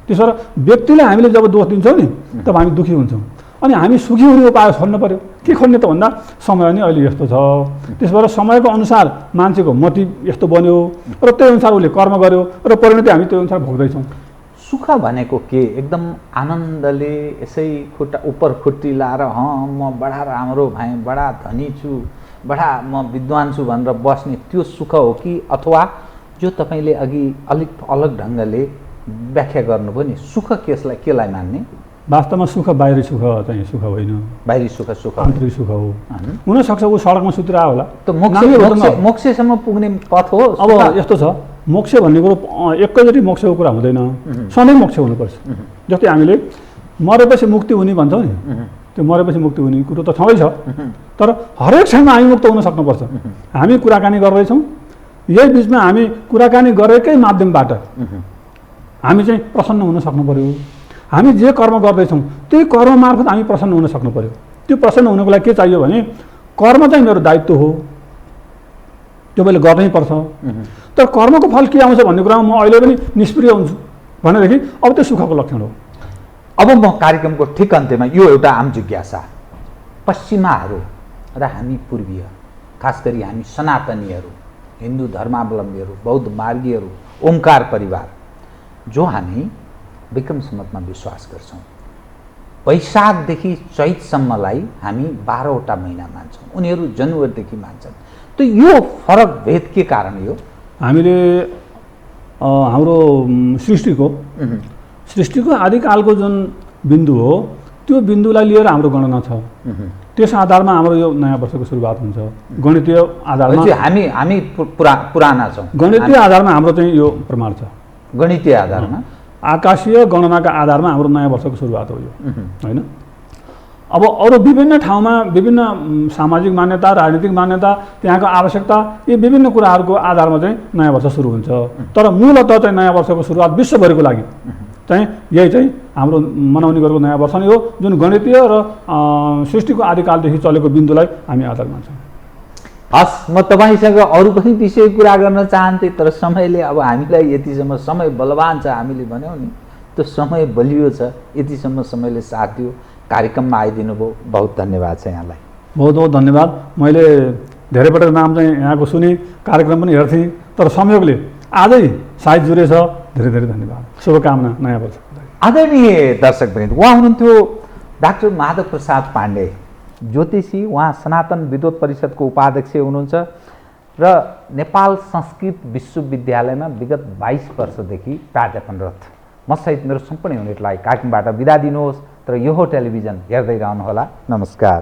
त्यसो भएर व्यक्तिलाई हामीले जब दोष दिन्छौँ नि तब हामी दुःखी हुन्छौँ। अनि हामी सुखी हुने उपाय खोज्नु पऱ्यो। के खोज्ने त भन्दा समय नि अहिले यस्तो छ, त्यस भएर समयको अनुसार मान्छेको मति यस्तो बन्यो र त्यही अनुसार उसले कर्म गर्यो र परिणति हामी त्यो अनुसार भोग्दैछौँ। सुख भनेको के? एकदम आनन्दले यसै उपर खुट्टी लाएर म बडा राम्रो भएँ, बडा धनी छु, बडा म विद्वान छु भनेर बस्ने त्यो सुख हो कि अथवा जो तपाईँले अघि अलिक अलग ढङ्गले व्याख्या गर्नुभयो नि, सुख केलाई मान्ने? वास्तवमा सुख बाहिरी सुख चाहिँ सुख होइन, बाहिरी सुख आन्तरिक सुख हो। हुनसक्छ ऊ सडकमा सुतिरहेको होला, त मोक्षसम्म पुग्ने पथ हो। अब यस्तो छ, मोक्ष भन्ने कुरो एकैचोटि मोक्षको कुरा हुँदैन, सधैँ मोक्ष हुनुपर्छ। जस्तै हामीले मरेपछि मुक्ति हुने भन्छौँ नि, त्यो मरेपछि मुक्ति हुने कुरो त छँदै छ, तर हरेक क्षणमा हामी मुक्त हुन सक्नुपर्छ। हामी कुराकानी गर्दैछौँ, यही बिचमा हामी कुराकानी गरेकै माध्यमबाट हामी चाहिँ प्रसन्न हुन सक्नु पऱ्यो। हामी जे कर्म गर्दैछौँ त्यही कर्म मार्फत हामी प्रसन्न हुन सक्नु पऱ्यो। त्यो प्रसन्न हुनको लागि के चाहियो भने कर्म चाहिँ मेरो दायित्व हो, त्यो मैले गर्नै पर्छ। तर कर्मको फल के आउँछ भन्ने कुरामा म अहिले पनि निष्क्रिय हुन्छु भनेदेखि अब त्यो सुखको लक्षण हो। अब म कार्यक्रमको ठिक अन्त्यमा यो एउटा आम जिज्ञासा, पश्चिमाहरू र हामी पूर्वीय, खास गरी हामी सनातनीहरू, हिन्दू धर्मावलम्बीहरू, बौद्ध मार्गीहरू, ओमकार परिवार, जो हामी विक्रम सम्वतमा विश्वास गर्छौँ, वैशाखदेखि चैतसम्मलाई हामी 12वटा महिना मान्छौँ, उनीहरू जनवरीदेखि मान्छन्। त यो फरक भेद के कारण हो? हामीले हाम्रो सृष्टिको आदिकालको जुन बिन्दु हो त्यो बिन्दुलाई लिएर हाम्रो गणना छ। त्यस आधारमा हाम्रो यो नयाँ वर्षको सुरुवात हुन्छ। गणितीय आधारमा हामी पुराना छौँ, गणितीय आधारमा हाम्रो चाहिँ यो प्रमाण छ। गणितीय आधारमा, आकाशीय गणनाका आधारमा हाम्रो नयाँ वर्षको सुरुवात हो यो, होइन? अब अरू विभिन्न ठाउँमा विभिन्न सामाजिक मान्यता, राजनीतिक मान्यता, त्यहाँको आवश्यकता, यी विभिन्न कुराहरूको आधारमा चाहिँ नयाँ वर्ष सुरु हुन्छ। तर मूलतः चाहिँ नयाँ वर्षको सुरुवात विश्वभरिको लागि चाहिँ यही चाहिँ हाम्रो मनाउने गरेको नयाँ वर्ष नै हो, जुन गणितीय र सृष्टिको आदिकालदेखि चलेको बिन्दुलाई हामी आधार मान्छौँ। हस्, म तपाईँसँग अरू पनि विषय कुरा गर्न चाहन्थेँ, तर समयले अब हामीलाई यतिसम्म, समय बलवान छ हामीले भन्यौँ नि, त्यो समय बलियो छ, यतिसम्म समयले साथ दियो, कार्यक्रममा आइदिनु भयो, बहुत धन्यवाद छ यहाँलाई। बहुत बहुत धन्यवाद। मैले धेरै पटक नाम चाहिँ यहाँको सुने, कार्यक्रम पनि हेर्थेँ, तर संयोगले आजै सायद जुरेछ। धेरै धेरै धन्यवाद, शुभकामना नयाँ वर्षको लागि। आदरणीय दर्शकवृन्द, उहाँ हुनुहुन्थ्यो डाक्टर माधव प्रसाद पाण्डे, ज्योतिषी। उहाँ सनातन विद्वत परिषदको उपाध्यक्ष हुनुहुन्छ र नेपाल संस्कृत विश्वविद्यालयमा विगत 22 वर्षदेखि प्राध्यापनरत। म सहित मेरो सम्पूर्ण युनिटलाई कार्यक्रमबाट बिदा दिनुहोस्, तर यो हो टेलिभिजन, हेर्दै रहनुहोला। नमस्कार।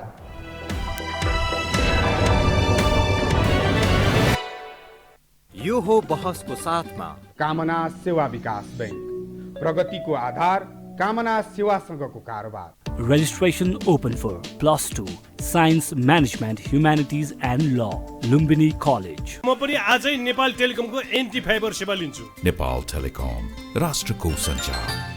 यो हो बहसको साथमा कामना सेवा विकास बैंक, प्रगतिको आधार कामना सेवासँगको कारोबार। Registration open for +2 Science Management Humanities and Law, Lumbini College. म पनि आजै नेपाल टेलिकमको एन्टी फाइबर सेवा लिन्छु। नेपाल टेलिकम, राष्ट्रको सञ्चार।